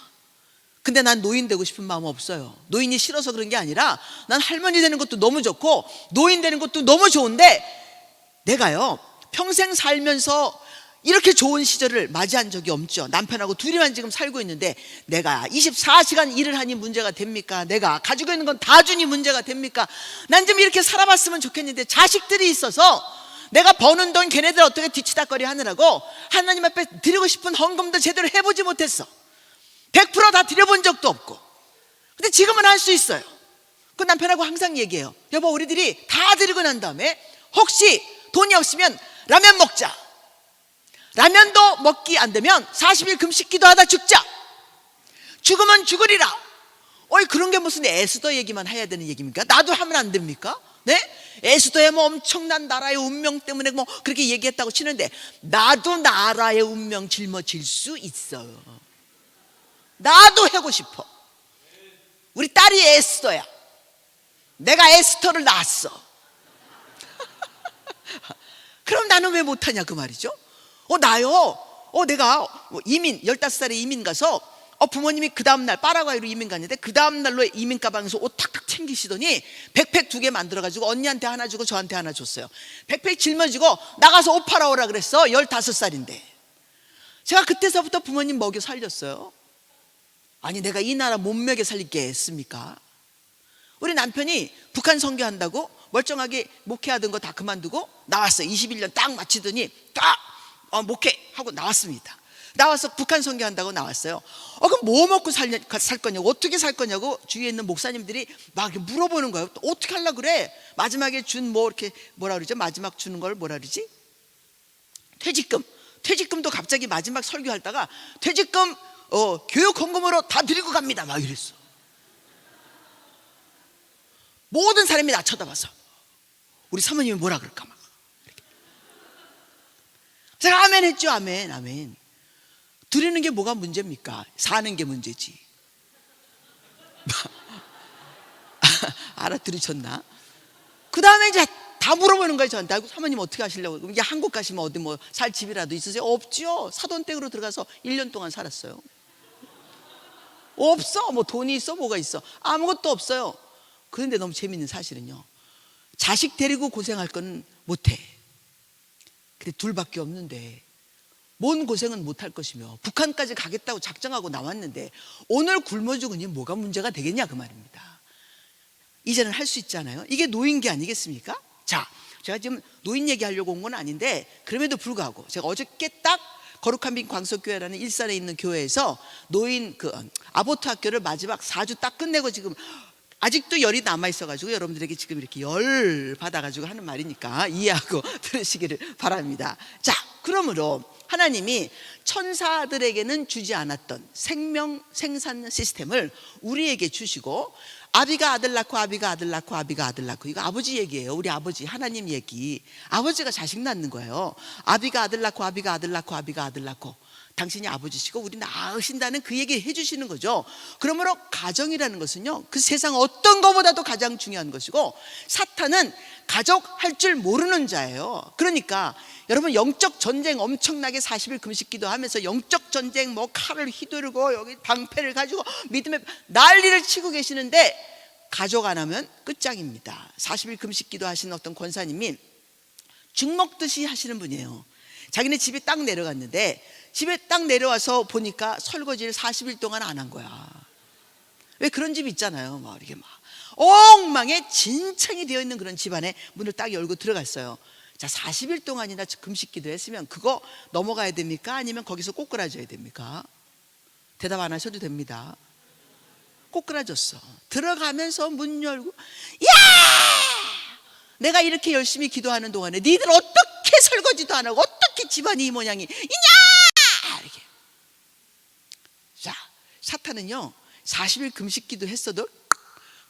근데 난 노인 되고 싶은 마음 없어요. 노인이 싫어서 그런 게 아니라 난 할머니 되는 것도 너무 좋고 노인 되는 것도 너무 좋은데 내가요 평생 살면서 이렇게 좋은 시절을 맞이한 적이 없죠. 남편하고 둘이만 지금 살고 있는데 내가 24시간 일을 하니 문제가 됩니까? 내가 가지고 있는 건 다 주니 문제가 됩니까? 난 좀 이렇게 살아봤으면 좋겠는데 자식들이 있어서 내가 버는 돈 걔네들 어떻게 뒤치다거리 하느라고 하나님 앞에 드리고 싶은 헌금도 제대로 해보지 못했어. 100% 다 드려본 적도 없고. 근데 지금은 할 수 있어요. 그 남편하고 항상 얘기해요. 여보, 우리들이 다 드리고 난 다음에 혹시 돈이 없으면 라면 먹자. 라면도 먹기 안 되면 40일 금식 기도하다 죽자. 죽으면 죽으리라. 어이, 그런 게 무슨 에스더 얘기만 해야 되는 얘기입니까? 나도 하면 안 됩니까? 네? 에스더의 뭐 엄청난 나라의 운명 때문에 뭐 그렇게 얘기했다고 치는데 나도 나라의 운명 짊어질 수 있어요. 나도 하고 싶어. 우리 딸이 에스더야. 내가 에스더를 낳았어. 그럼 나는 왜 못하냐 그 말이죠. 나요. 내가 이민 15살에 이민 가서 부모님이 그 다음날 파라과이로 이민 갔는데 그 다음날로 이민 가방에서 옷 탁탁 챙기시더니 백팩 2개 만들어가지고 언니한테 하나 주고 저한테 하나 줬어요. 백팩 짊어지고 나가서 옷 팔아오라 그랬어. 15살인데 제가 그때서부터 부모님 먹여 살렸어요. 아니 내가 이 나라 못 먹여 살리겠습니까? 우리 남편이 북한 선교한다고 멀쩡하게 목회하던 거 다 그만두고 나왔어요. 21년 딱 마치더니 딱 목회하고 나왔습니다. 나와서 북한 선교한다고 나왔어요. 그럼 뭐 먹고 살 거냐고, 어떻게 살 거냐고 주위에 있는 목사님들이 막 물어보는 거예요. 어떻게 하려고 그래? 마지막에 준 이렇게 뭐라 그러죠? 마지막 주는 걸 뭐라 그러지? 퇴직금도 갑자기 마지막 설교하다가 퇴직금 교육 헌금으로 다 드리고 갑니다 막 이랬어. 모든 사람이 나 쳐다봐서 우리 사모님이 뭐라 그럴까 막. 제가 아멘 했죠. 아멘. 드리는 게 뭐가 문제입니까? 사는 게 문제지. 알아들으셨나? 그 다음에 이제 다 물어보는 거예요 저한테. 아이고 사모님 어떻게 하시려고? 그럼 이제 한국 가시면 어디 뭐 살 집이라도 있으세요? 없죠. 사돈댁으로 들어가서 1년 동안 살았어요. 없어. 뭐 돈이 있어 뭐가 있어? 아무것도 없어요. 그런데 너무 재밌는 사실은요, 자식 데리고 고생할 건 못해. 근데 둘밖에 없는데 뭔 고생은 못할 것이며 북한까지 가겠다고 작정하고 나왔는데 오늘 굶어 죽으니 뭐가 문제가 되겠냐 그 말입니다. 이제는 할 수 있잖아요. 이게 노인계 아니겠습니까? 자, 제가 지금 노인 얘기하려고 온 건 아닌데 그럼에도 불구하고 제가 어저께 딱 거룩한 빛 광석교회라는 일산에 있는 교회에서 노인 아보트 학교를 마지막 4주 딱 끝내고 지금 아직도 열이 남아있어가지고 여러분들에게 지금 이렇게 열 받아가지고 하는 말이니까 이해하고 들으시기를 바랍니다. 자, 그러므로 하나님이 천사들에게는 주지 않았던 생산 시스템을 우리에게 주시고, 아비가 아들 낳고 아비가 아들 낳고 아비가 아들 낳고, 이거 아버지 얘기예요. 우리 아버지 하나님 얘기. 아버지가 자식 낳는 거예요. 아비가 아들 낳고 아비가 아들 낳고 아비가 아들 낳고, 당신이 아버지시고 우리 낳으신다는 그 얘기 해주시는 거죠. 그러므로 가정이라는 것은요, 그 세상 어떤 것보다도 가장 중요한 것이고, 사탄은 가족 할 줄 모르는 자예요. 그러니까 여러분, 영적 전쟁 엄청나게 40일 금식 기도하면서 영적 전쟁 뭐 칼을 휘두르고 여기 방패를 가지고 믿음의 난리를 치고 계시는데 가족 안 하면 끝장입니다. 40일 금식 기도하시는 어떤 권사님이 죽 먹듯이 하시는 분이에요. 자기네 집에 딱 내려갔는데 집에 딱 내려와서 보니까 설거지를 40일 동안 안 한 거야. 왜 그런 집 있잖아요. 막 이렇게 막 엉망에 진창이 되어 있는 그런 집안에 문을 딱 열고 들어갔어요. 자, 40일 동안이나 금식 기도했으면 그거 넘어가야 됩니까? 아니면 거기서 꼬꾸라져야 됩니까? 대답 안 하셔도 됩니다. 꼬꾸라졌어. 들어가면서 문 열고, 야! 내가 이렇게 열심히 기도하는 동안에 니들 어떻게 설거지도 안 하고 어떻게 집안이 이 모양이 이냐! 이렇게. 자, 사탄은요 40일 금식 기도했어도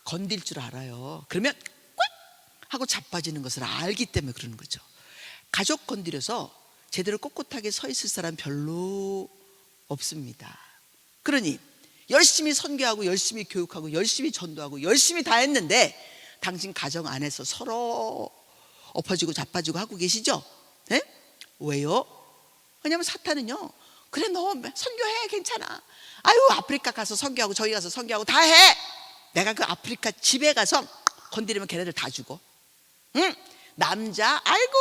건들 줄 알아요. 그러면 꽉 하고 자빠지는 것을 알기 때문에 그러는 거죠. 가족 건드려서 제대로 꼿꼿하게 서 있을 사람 별로 없습니다. 그러니 열심히 선교하고 열심히 교육하고 열심히 전도하고 열심히 다 했는데 당신 가정 안에서 서로 엎어지고 자빠지고 하고 계시죠? 네? 왜요? 왜냐하면 사탄은요, 그래 너 선교해 괜찮아, 아유 아프리카 가서 선교하고 저기 가서 선교하고 다 해. 내가 그 아프리카 집에 가서 건드리면 걔네들 다 죽어. 응? 남자 아이고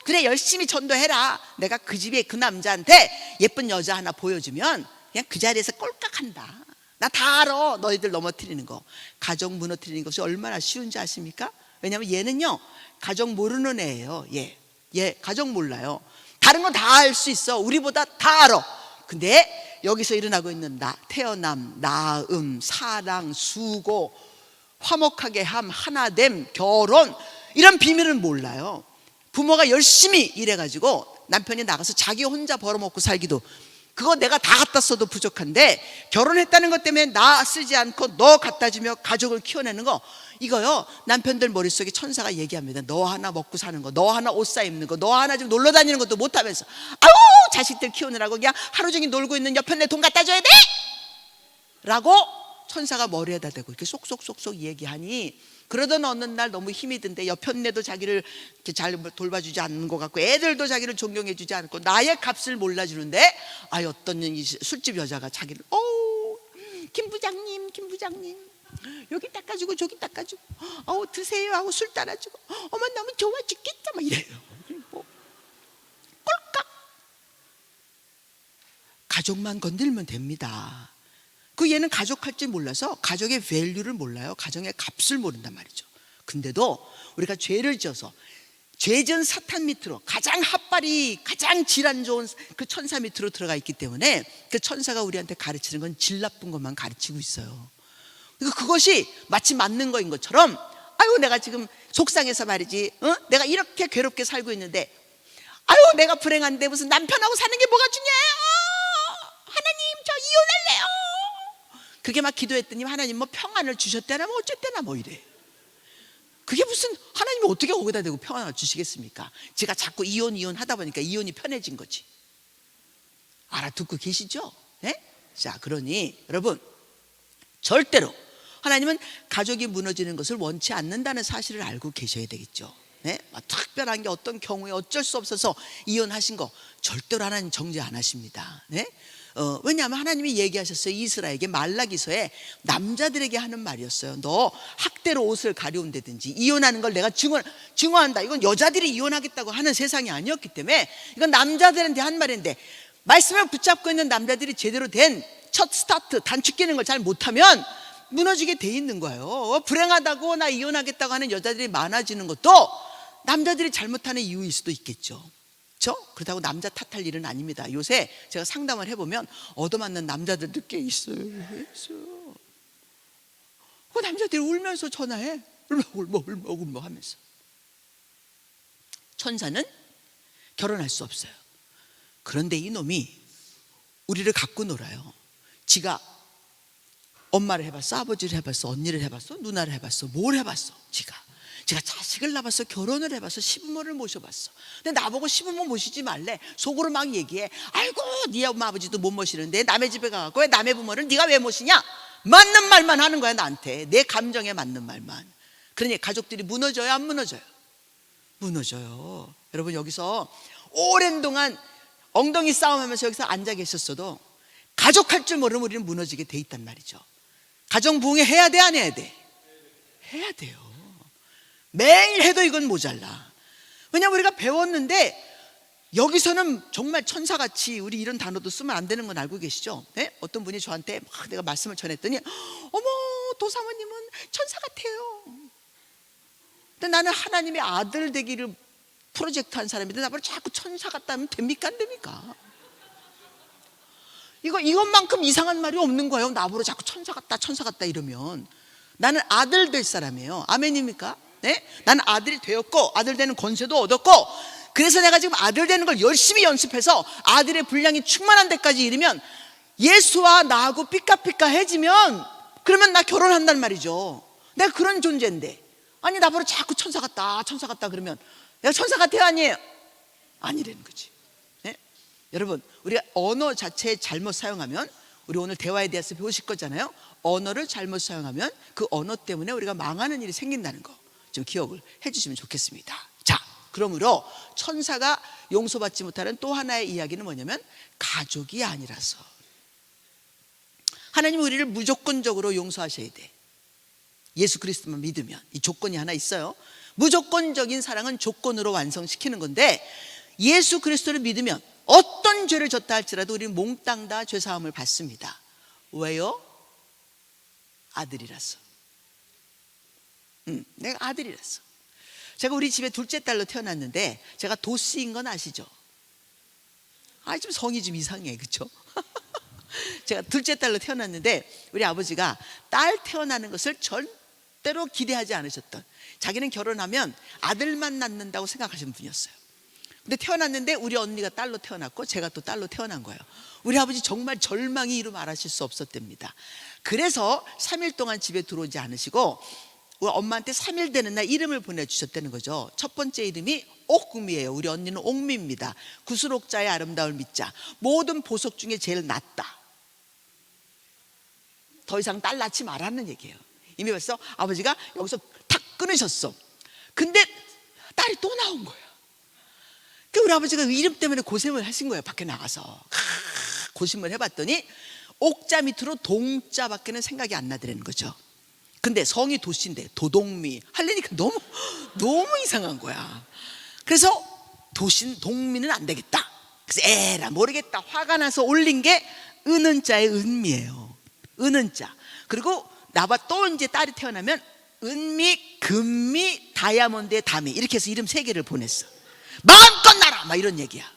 그래 열심히 전도해라. 내가 그 집에 그 남자한테 예쁜 여자 하나 보여주면 그냥 그 자리에서 꼴깍한다. 나 다 알아. 너희들 넘어뜨리는 거, 가정 무너뜨리는 것이 얼마나 쉬운지 아십니까? 왜냐하면 얘는요 가정 모르는 애예요. 얘 가정 몰라요. 다른 건 다 알 수 있어. 우리보다 다 알아. 근데 여기서 일어나고 있는 태어남, 낳음, 사랑, 수고, 화목하게 함, 하나됨, 결혼, 이런 비밀은 몰라요. 부모가 열심히 일해가지고 남편이 나가서 자기 혼자 벌어먹고 살기도, 그거 내가 다 갖다 써도 부족한데 결혼했다는 것 때문에 나 쓰지 않고 너 갖다 주며 가족을 키워내는 거, 이거요 남편들 머릿속에 천사가 얘기합니다. 너 하나 먹고 사는 거, 너 하나 옷 사 입는 거, 너 하나 좀 놀러 다니는 것도 못하면서 아우 자식들 키우느라고 그냥 하루 종일 놀고 있는 옆에 내 돈 갖다 줘야 돼? 라고 천사가 머리에다 대고 이렇게 쏙쏙쏙쏙 얘기하니, 그러던 어느 날 너무 힘이 든데 옆편네도 자기를 이렇게 잘 돌봐주지 않는 것 같고 애들도 자기를 존경해주지 않고 나의 값을 몰라주는데, 어떤 술집 여자가 자기를 김 부장님 여기 닦아주고 저기 닦아주고 드세요 하고 술 따라주고 어머 너무 좋아 죽겠다 막 이래요. 꼴깍. 가족만 건들면 됩니다. 그 얘는 가족 할 줄 몰라서 가족의 밸류를 몰라요. 가정의 값을 모른단 말이죠. 근데도 우리가 죄를 지어서 죄 지은 사탄 밑으로 가장 핫발이 가장 질안 좋은 그 천사 밑으로 들어가 있기 때문에 그 천사가 우리한테 가르치는 건 질 나쁜 것만 가르치고 있어요. 그것이 마치 맞는 거인 것처럼, 아유 내가 지금 속상해서 말이지, 내가 이렇게 괴롭게 살고 있는데 아유 내가 불행한데 무슨 남편하고 사는 게 뭐가 중요해요? 하나님 저 이혼할래요. 그게 막 기도했더니 하나님 뭐 평안을 주셨대나 뭐 어쨌대나 뭐 이래. 그게 무슨, 하나님이 어떻게 거기다 대고 평안을 주시겠습니까? 제가 자꾸 이혼 하다 보니까 이혼이 편해진 거지. 알아듣고 계시죠? 네? 자, 그러니 여러분 절대로 하나님은 가족이 무너지는 것을 원치 않는다는 사실을 알고 계셔야 되겠죠. 네? 특별한 게 어떤 경우에 어쩔 수 없어서 이혼하신 거 절대로 하나님 정죄 안 하십니다. 네? 왜냐하면 하나님이 얘기하셨어요. 이스라엘에게 말라기서에 남자들에게 하는 말이었어요. 너 학대로 옷을 가려운다든지 이혼하는 걸 내가 증오한다. 이건 여자들이 이혼하겠다고 하는 세상이 아니었기 때문에 이건 남자들한테 한 말인데, 말씀을 붙잡고 있는 남자들이 제대로 된 첫 스타트 단축 끼는 걸 잘 못하면 무너지게 돼 있는 거예요. 불행하다고 나 이혼하겠다고 하는 여자들이 많아지는 것도 남자들이 잘못하는 이유일 수도 있겠죠. 그렇죠? 그렇다고 남자 탓할 일은 아닙니다. 요새 제가 상담을 해보면 얻어맞는 남자들도 꽤 있어요. 그 남자들이 울면서 전화해. 울먹 하면서. 천사는 결혼할 수 없어요. 그런데 이놈이 우리를 갖고 놀아요. 지가 엄마를 해봤어, 아버지를 해봤어, 언니를 해봤어, 누나를 해봤어, 뭘 해봤어. 지가 자식을 낳았어, 결혼을 해봤어, 시부모를 모셔봤어. 근데 나보고 시부모 모시지 말래. 속으로 막 얘기해. 아이고 네 엄마 아버지도 못 모시는데 남의 집에 가갖고 왜 남의 부모를 네가 왜 모시냐. 맞는 말만 하는 거야 나한테. 내 감정에 맞는 말만. 그러니 가족들이 무너져요, 안 무너져요? 무너져요. 여러분 여기서 오랜 동안 엉덩이 싸움하면서 여기서 앉아 계셨어도 가족할 줄 모르면 우리는 무너지게 돼 있단 말이죠. 가정 부흥회 해야 돼, 안 해야 돼? 해야 돼요. 매일 해도 이건 모자라. 왜냐하면 우리가 배웠는데 여기서는 정말 천사같이, 우리 이런 단어도 쓰면 안 되는 건 알고 계시죠? 네? 어떤 분이 저한테 막 내가 말씀을 전했더니 어머, 도사모님은 천사 같아요. 근데 나는 하나님의 아들 되기를 프로젝트 한 사람인데 나보고 자꾸 천사 같다면 됩니까 안 됩니까? 이것만큼 이상한 말이 없는 거예요. 나보고 자꾸 천사 같다 이러면. 나는 아들 될 사람이에요. 아멘입니까? 네? 나는 아들이 되었고 아들 되는 권세도 얻었고, 그래서 내가 지금 아들 되는 걸 열심히 연습해서 아들의 분량이 충만한 데까지 이르면, 예수와 나하고 삐까삐까해지면 그러면 나 결혼한단 말이죠. 내가 그런 존재인데, 아니 나보고 자꾸 천사 같다 그러면 내가 천사 같아요 아니에요? 아니라는 거지. 네? 여러분, 우리가 언어 자체 잘못 사용하면, 우리 오늘 대화에 대해서 배우실 거잖아요. 언어를 잘못 사용하면 그 언어 때문에 우리가 망하는 일이 생긴다는 거 좀 기억을 해주시면 좋겠습니다. 자, 그러므로 천사가 용서받지 못하는 또 하나의 이야기는 뭐냐면 가족이 아니라서. 하나님은 우리를 무조건적으로 용서하셔야 돼. 예수 그리스도만 믿으면. 이 조건이 하나 있어요. 무조건적인 사랑은 조건으로 완성시키는 건데, 예수 그리스도를 믿으면 어떤 죄를 졌다 할지라도 우리는 몽땅 다 죄사함을 받습니다. 왜요? 아들이라서. 내가 아들이라서. 제가 우리 집에 둘째 딸로 태어났는데 제가 도씨인 건 아시죠? 좀 성이 좀 이상해, 그렇죠? 제가 둘째 딸로 태어났는데 우리 아버지가 딸 태어나는 것을 절대로 기대하지 않으셨던, 자기는 결혼하면 아들만 낳는다고 생각하시는 분이었어요. 근데 태어났는데 우리 언니가 딸로 태어났고 제가 또 딸로 태어난 거예요. 우리 아버지 정말 절망이 이루 말하실 수 없었답니다. 그래서 3일 동안 집에 들어오지 않으시고 우리 엄마한테 3일 되는 날 이름을 보내주셨다는 거죠. 첫 번째 이름이 옥미예요. 우리 언니는 옥미입니다. 구슬옥자의 아름다울 미자. 모든 보석 중에 제일 낫다. 더 이상 딸 낳지 말라는 얘기예요. 이미 벌써 아버지가 여기서 탁 끊으셨어. 근데 딸이 또 나온 거야. 그 우리 아버지가 이름 때문에 고생을 하신 거예요. 밖에 나가서 고심을 해봤더니 옥자 밑으로 동자밖에는 생각이 안 나더라는 거죠. 근데 성이 도씨인데 도동미 하려니까 너무 이상한 거야. 그래서 동미는 안 되겠다. 그래서 에라 모르겠다 화가 나서 올린 게 은은자의 은미예요. 은은자. 그리고 나봐 또 이제 딸이 태어나면 은미, 금미, 다이아몬드의 다미, 이렇게 해서 이름 3개를 보냈어. 마음껏 나라 막 이런 얘기야.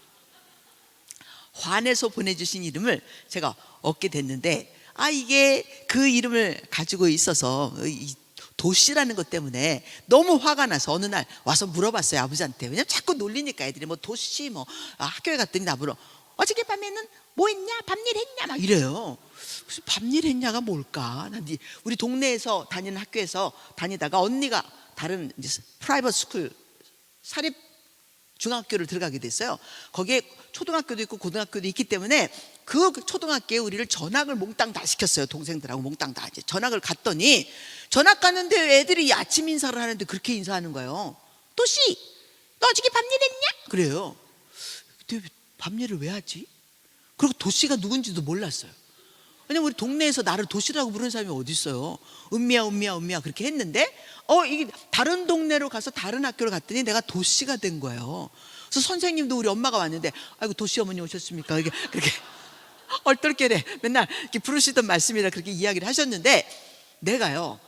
화내서 보내주신 이름을 제가 얻게 됐는데, 이게 그 이름을 가지고 있어서 이 도씨라는 것 때문에 너무 화가 나서 어느 날 와서 물어봤어요, 아버지한테. 왜냐면 자꾸 놀리니까 애들이 뭐 도씨 학교에 갔더니 나보러 어저께 밤에는 뭐 했냐, 밤일 했냐 막 이래요. 무슨 밤일 했냐가 뭘까? 난 우리 동네에서 다니는 학교에서 다니다가 언니가 다른 이제 프라이버트 스쿨 사립 중학교를 들어가게 됐어요. 거기에 초등학교도 있고 고등학교도 있기 때문에 그 초등학교에 우리를 전학을 몽땅 다 시켰어요. 동생들하고 몽땅 다 이제 전학을 갔더니, 전학 갔는데 애들이 아침 인사를 하는데 그렇게 인사하는 거예요. 도씨, 너 어저께 밤일 했냐? 그래요. 근데 밤일을 왜 하지? 그리고 도씨가 누군지도 몰랐어요. 왜냐면 우리 동네에서 나를 도씨라고 부르는 사람이 어디 있어요. 은미야 그렇게 했는데 이게 다른 동네로 가서 다른 학교를 갔더니 내가 도씨가 된 거예요. 그래서 선생님도 우리 엄마가 왔는데 아이고 도씨 어머니 오셨습니까? 이게 그렇게 얼떨결에 맨날 이렇게 부르시던 말씀이라 그렇게 이야기를 하셨는데, 내가요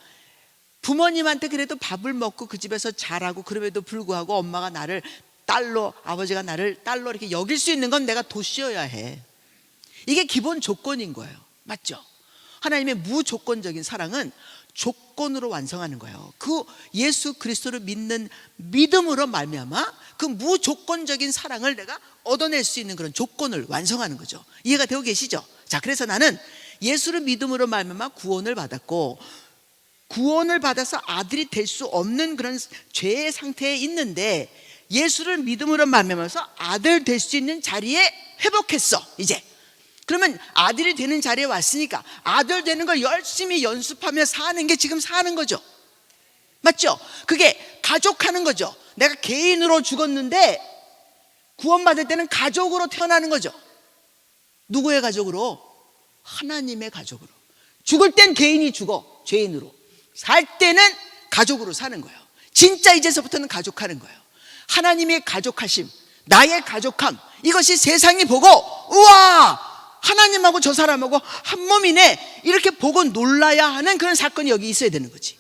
부모님한테 그래도 밥을 먹고 그 집에서 자라고 그럼에도 불구하고 엄마가 나를 딸로, 아버지가 나를 딸로 이렇게 여길 수 있는 건 내가 도씨여야 해. 이게 기본 조건인 거예요. 맞죠? 하나님의 무조건적인 사랑은 조건으로 완성하는 거예요. 그 예수 그리스도를 믿는 믿음으로 말미암아 그 무조건적인 사랑을 내가 얻어낼 수 있는 그런 조건을 완성하는 거죠. 이해가 되고 계시죠? 자, 그래서 나는 예수를 믿음으로 말미암아 구원을 받았고, 구원을 받아서 아들이 될 수 없는 그런 죄의 상태에 있는데 예수를 믿음으로 말미암아서 아들 될 수 있는 자리에 회복했어. 이제 그러면 아들이 되는 자리에 왔으니까 아들 되는 걸 열심히 연습하며 사는 게 지금 사는 거죠. 맞죠? 그게 가족하는 거죠. 내가 개인으로 죽었는데 구원받을 때는 가족으로 태어나는 거죠. 누구의 가족으로? 하나님의 가족으로. 죽을 땐 개인이 죽어, 죄인으로. 살 때는 가족으로 사는 거예요. 진짜 이제서부터는 가족하는 거예요. 하나님의 가족하심, 나의 가족함, 이것이 세상이 보고 우와, 하나님하고 저 사람하고 한 몸이네, 이렇게 보고 놀라야 하는 그런 사건이 여기 있어야 되는 거지.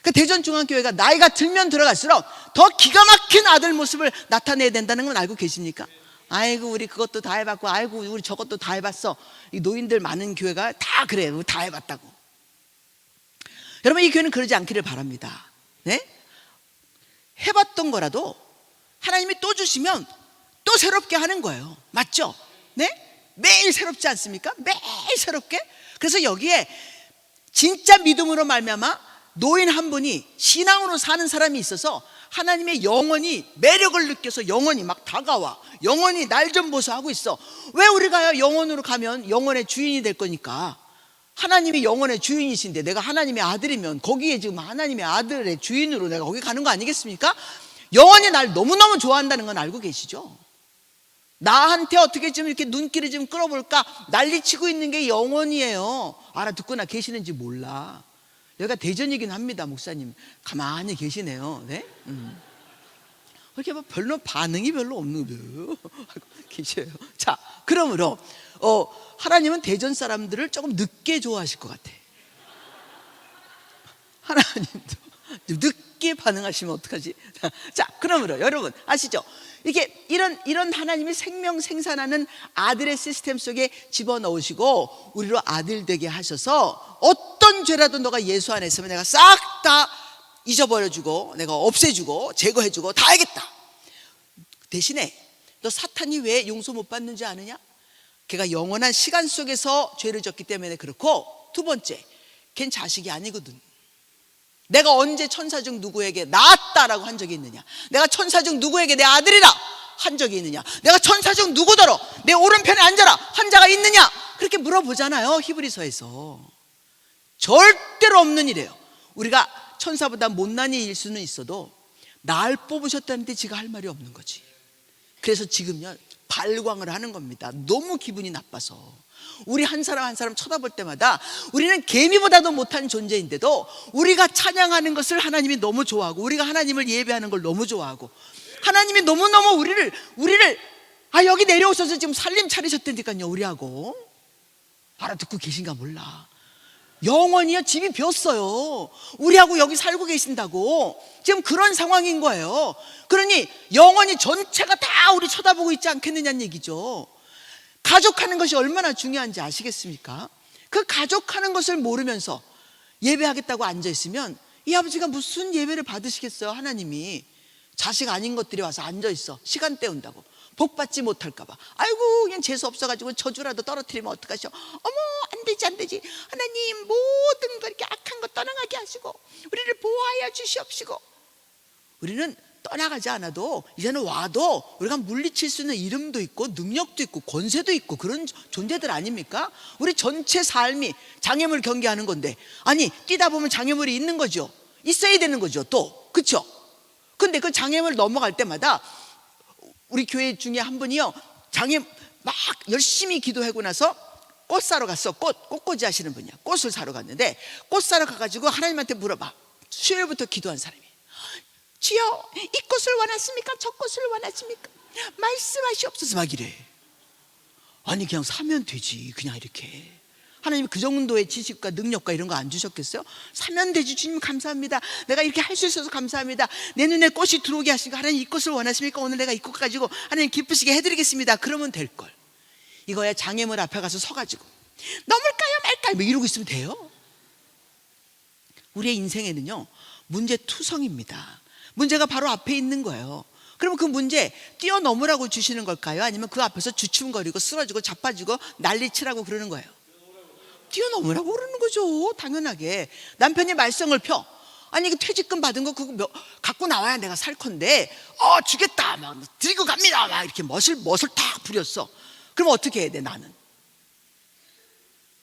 그 대전중앙교회가 나이가 들면 들어갈수록 더 기가 막힌 아들 모습을 나타내야 된다는 건 알고 계십니까? 아이고 우리 그것도 다 해봤고, 아이고 우리 저것도 다 해봤어. 이 노인들 많은 교회가 다 그래, 다 해봤다고. 여러분, 이 교회는 그러지 않기를 바랍니다. 네? 해봤던 거라도 하나님이 또 주시면 또 새롭게 하는 거예요. 맞죠? 네? 매일 새롭지 않습니까? 매일 새롭게. 그래서 여기에 진짜 믿음으로 말미암아 노인 한 분이 신앙으로 사는 사람이 있어서 하나님의 영혼이 매력을 느껴서 영혼이 막 다가와, 영혼이 날 좀 보소 하고 있어. 왜 우리가 영혼으로 가면 영혼의 주인이 될 거니까. 하나님이 영혼의 주인이신데 내가 하나님의 아들이면 거기에 지금 하나님의 아들의 주인으로 내가 거기 가는 거 아니겠습니까? 영혼이 날 너무너무 좋아한다는 건 알고 계시죠? 나한테 어떻게 좀 이렇게 눈길을 좀 끌어볼까 난리치고 있는 게 영혼이에요. 알아듣거나 계시는지 몰라. 여기가 대전이긴 합니다. 목사님 가만히 계시네요. 네? 이렇게 뭐 별로 반응이 별로 없는데요. 계셔요. 자, 그러므로 하나님은 대전 사람들을 조금 늦게 좋아하실 것 같아. 하나님도 좀 늦게 반응하시면 어떡하지? 자, 그러므로 여러분 아시죠? 이게 이런 하나님이 생명 생산하는 아들의 시스템 속에 집어넣으시고 우리로 아들 되게 하셔서 어떤 죄라도 너가 예수 안에 있으면 내가 싹 다 잊어버려주고 내가 없애주고 제거해주고 다 하겠다. 대신에 너 사탄이 왜 용서 못 받는지 아느냐? 걔가 영원한 시간 속에서 죄를 졌기 때문에 그렇고, 두 번째, 걘 자식이 아니거든. 내가 언제 천사 중 누구에게 낳았다라고 한 적이 있느냐? 내가 천사 중 누구에게 내 아들이라 한 적이 있느냐? 내가 천사 중 누구더러 내 오른편에 앉아라 한 자가 있느냐? 그렇게 물어보잖아요. 히브리서에서. 절대로 없는 일이에요. 우리가 천사보다 못난 이일 수는 있어도 날 뽑으셨다는데 지가 할 말이 없는 거지. 그래서 지금요 발광을 하는 겁니다. 너무 기분이 나빠서. 우리 한 사람 한 사람 쳐다볼 때마다 우리는 개미보다도 못한 존재인데도 우리가 찬양하는 것을 하나님이 너무 좋아하고, 우리가 하나님을 예배하는 걸 너무 좋아하고, 하나님이 너무너무 우리를 여기 내려오셔서 지금 살림 차리셨다니까요. 우리하고 알아듣고 계신가 몰라. 영원히요 집이 비었어요. 우리하고 여기 살고 계신다고. 지금 그런 상황인 거예요. 그러니 영원히 전체가 다 우리 쳐다보고 있지 않겠느냐는 얘기죠. 가족하는 것이 얼마나 중요한지 아시겠습니까? 그 가족하는 것을 모르면서 예배하겠다고 앉아있으면 이 아버지가 무슨 예배를 받으시겠어요? 하나님이 자식 아닌 것들이 와서 앉아있어. 시간 때운다고. 복 받지 못할까 봐. 아이고 그냥 재수 없어가지고 저주라도 떨어뜨리면 어떡하셔. 어머 안 되지. 하나님 모든 거 이렇게 악한 거 떠나가게 하시고 우리를 보호하여 주시옵시고. 우리는 떠나가지 않아도 이제는 와도 우리가 물리칠 수 있는 이름도 있고 능력도 있고 권세도 있고 그런 존재들 아닙니까? 우리 전체 삶이 장애물 경계하는 건데, 아니 뛰다 보면 장애물이 있는 거죠. 있어야 되는 거죠. 또 그렇죠? 근데 그 장애물 넘어갈 때마다 우리 교회 중에 한 분이요 장애 막 열심히 기도하고 나서 꽃 사러 갔어. 꽃꽂이 하시는 분이야. 꽃을 사러 갔는데 꽃 사러 가가지고 하나님한테 물어봐. 수요일부터 기도한 사람이, 주여 이 꽃을 원하십니까? 저 꽃을 원하십니까? 말씀하시옵소서 막 이래. 아니 그냥 사면 되지. 그냥 이렇게 하나님이 그 정도의 지식과 능력과 이런 거 안 주셨겠어요? 사면 되지. 주님 감사합니다. 내가 이렇게 할 수 있어서 감사합니다. 내 눈에 꽃이 들어오게 하시니까 하나님 이 꽃을 원하십니까? 오늘 내가 이 꽃 가지고 하나님 기쁘시게 해드리겠습니다. 그러면 될걸. 이거야 장애물 앞에 가서 서가지고 넘을까요 말까요 뭐 이러고 있으면 돼요? 우리의 인생에는요 문제투성입니다. 문제가 바로 앞에 있는 거예요. 그러면 그 문제 뛰어넘으라고 주시는 걸까요? 아니면 그 앞에서 주춤거리고 쓰러지고 자빠지고 난리치라고 그러는 거예요? 뛰어넘으라고 그러는 거죠. 당연하게. 남편이 말썽을 펴. 아니 그 퇴직금 받은 거 그거 갖고 나와야 내가 살 건데 주겠다 막 드리고 갑니다 막 이렇게 멋을 탁 부렸어. 그럼 어떻게 해야 돼? 나는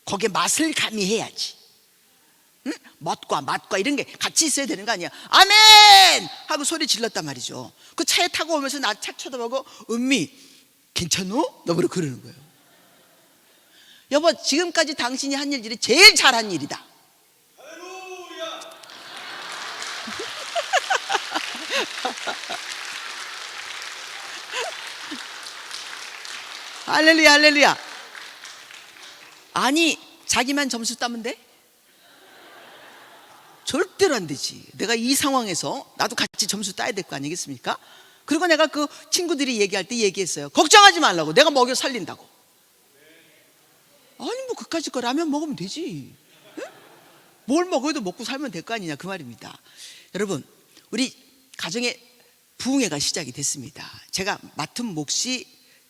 거기에 맛을 가미해야지. 응? 멋과 맛과 이런 게 같이 있어야 되는 거 아니야. 아멘 하고 소리 질렀단 말이죠. 그 차에 타고 오면서 나 차 쳐다보고 은미 괜찮어? 너 그러는 거예요. 여보 지금까지 당신이 한 일 중에 제일 잘한 일이다. 할렐루야, 할렐루야. 아니, 자기만 점수 따면 돼? 절대로 안 되지. 내가 이 상황에서 나도 같이 점수 따야 될 거 아니겠습니까? 그리고 내가 그 친구들이 얘기할 때 얘기했어요. 걱정하지 말라고. 내가 먹여 살린다고. 아니 뭐 그까짓 거 라면 먹으면 되지. 응? 뭘 먹어도 먹고 살면 될 거 아니냐 그 말입니다. 여러분, 우리 가정에 부흥회가 시작이 됐습니다. 제가 맡은 몫이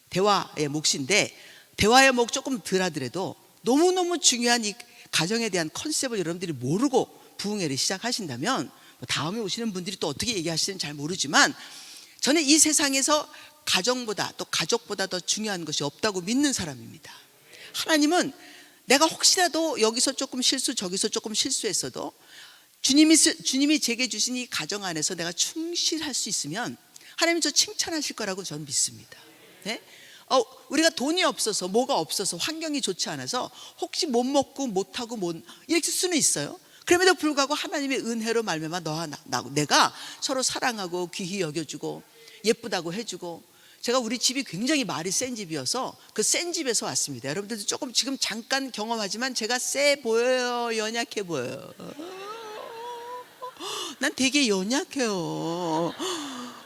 대화의 몫인데, 대화의 몫 조금 덜 하더라도 너무너무 중요한 이 가정에 대한 컨셉을 여러분들이 모르고 부흥회를 시작하신다면, 다음에 오시는 분들이 또 어떻게 얘기하시는지 잘 모르지만, 저는 이 세상에서 가정보다 또 가족보다 더 중요한 것이 없다고 믿는 사람입니다. 하나님은 내가 혹시라도 여기서 조금 실수 저기서 조금 실수했어도 주님이 제게 주신 이 가정 안에서 내가 충실할 수 있으면 하나님이 저 칭찬하실 거라고 저는 믿습니다. 네? 우리가 돈이 없어서 뭐가 없어서 환경이 좋지 않아서 혹시 못 먹고 못하고 이렇게 수는 있어요. 그럼에도 불구하고 하나님의 은혜로 말미암아 너와 내가 서로 사랑하고 귀히 여겨주고 예쁘다고 해주고, 제가 우리 집이 굉장히 말이 센 집이어서 그 센 집에서 왔습니다. 여러분들도 조금 지금 잠깐 경험하지만 제가 세 보여요, 연약해 보여요? 난 되게 연약해요.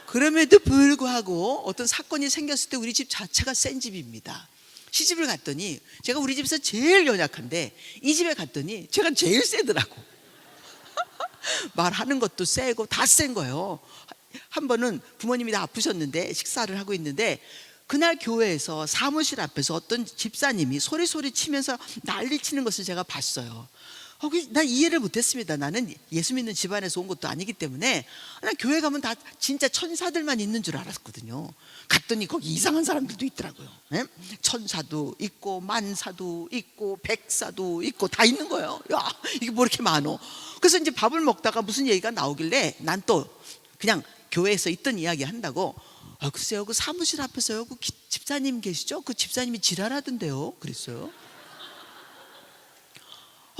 그럼에도 불구하고 어떤 사건이 생겼을 때 우리 집 자체가 센 집입니다. 시집을 갔더니 제가 우리 집에서 제일 연약한데 이 집에 갔더니 제가 제일 세더라고. 말하는 것도 세고 다 센 거예요. 한 번은 부모님이 다 아프셨는데 식사를 하고 있는데 그날 교회에서 사무실 앞에서 어떤 집사님이 소리 치면서 난리 치는 것을 제가 봤어요. 난 이해를 못했습니다. 나는 예수 믿는 집안에서 온 것도 아니기 때문에 난 교회 가면 다 진짜 천사들만 있는 줄 알았거든요. 갔더니 거기 이상한 사람들도 있더라고요. 네? 천사도 있고 만사도 있고 백사도 있고 다 있는 거예요. 야, 이게 뭐 이렇게 많어. 그래서 이제 밥을 먹다가 무슨 얘기가 나오길래 난 또 그냥 교회에서 있던 이야기 한다고, 글쎄요, 그 사무실 앞에서요, 그 집사님 계시죠? 그 집사님이 지랄하던데요. 그랬어요.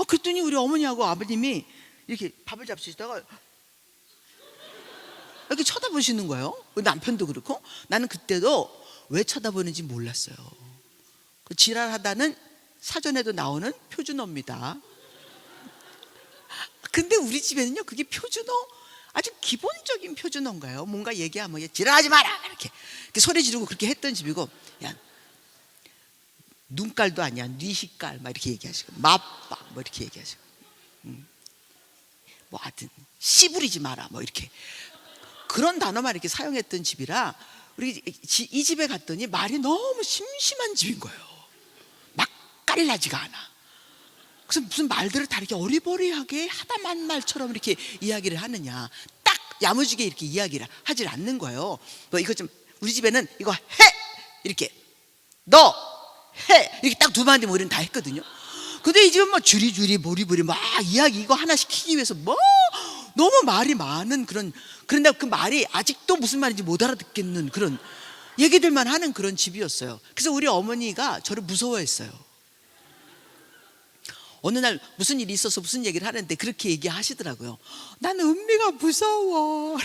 그랬더니 우리 어머니하고 아버님이 이렇게 밥을 잡수시다가 이렇게 쳐다보시는 거예요. 남편도 그렇고. 나는 그때도 왜 쳐다보는지 몰랐어요. 그 지랄하다는 사전에도 나오는 표준어입니다. 근데 우리 집에는요, 그게 표준어, 아주 기본적인 표준어인가요? 뭔가 얘기하면 지랄하지 마라 이렇게 소리 지르고 그렇게 했던 집이고, 야, 눈깔도 아니야, 뉘시깔 막 이렇게 얘기하시고, 맞박 뭐 이렇게 얘기하시고, 뭐 하여튼 씨부리지 마라 뭐 이렇게 그런 단어만 이렇게 사용했던 집이라, 우리 이 집에 갔더니 말이 너무 심심한 집인 거예요. 맛깔나지가 않아. 그래서 무슨 말들을 다 이렇게 어리버리하게 하다만 말처럼 이렇게 이야기를 하느냐, 딱 야무지게 이렇게 이야기를 하질 않는 거예요. 너 이거 좀, 우리 집에는 이거 해 이렇게, 너 해 이렇게 딱 두 마디 우리는 다 했거든요. 근데 이 집은 뭐 주리주리 보리보리 막 이야기 이거 하나 시키기 위해서 뭐 너무 말이 많은 그런데 그 말이 아직도 무슨 말인지 못 알아듣겠는 그런 얘기들만 하는 그런 집이었어요. 그래서 우리 어머니가 저를 무서워했어요. 어느 날 무슨 일이 있어서 무슨 얘기를 하는데 그렇게 얘기하시더라고요. 나는 은미가 무서워.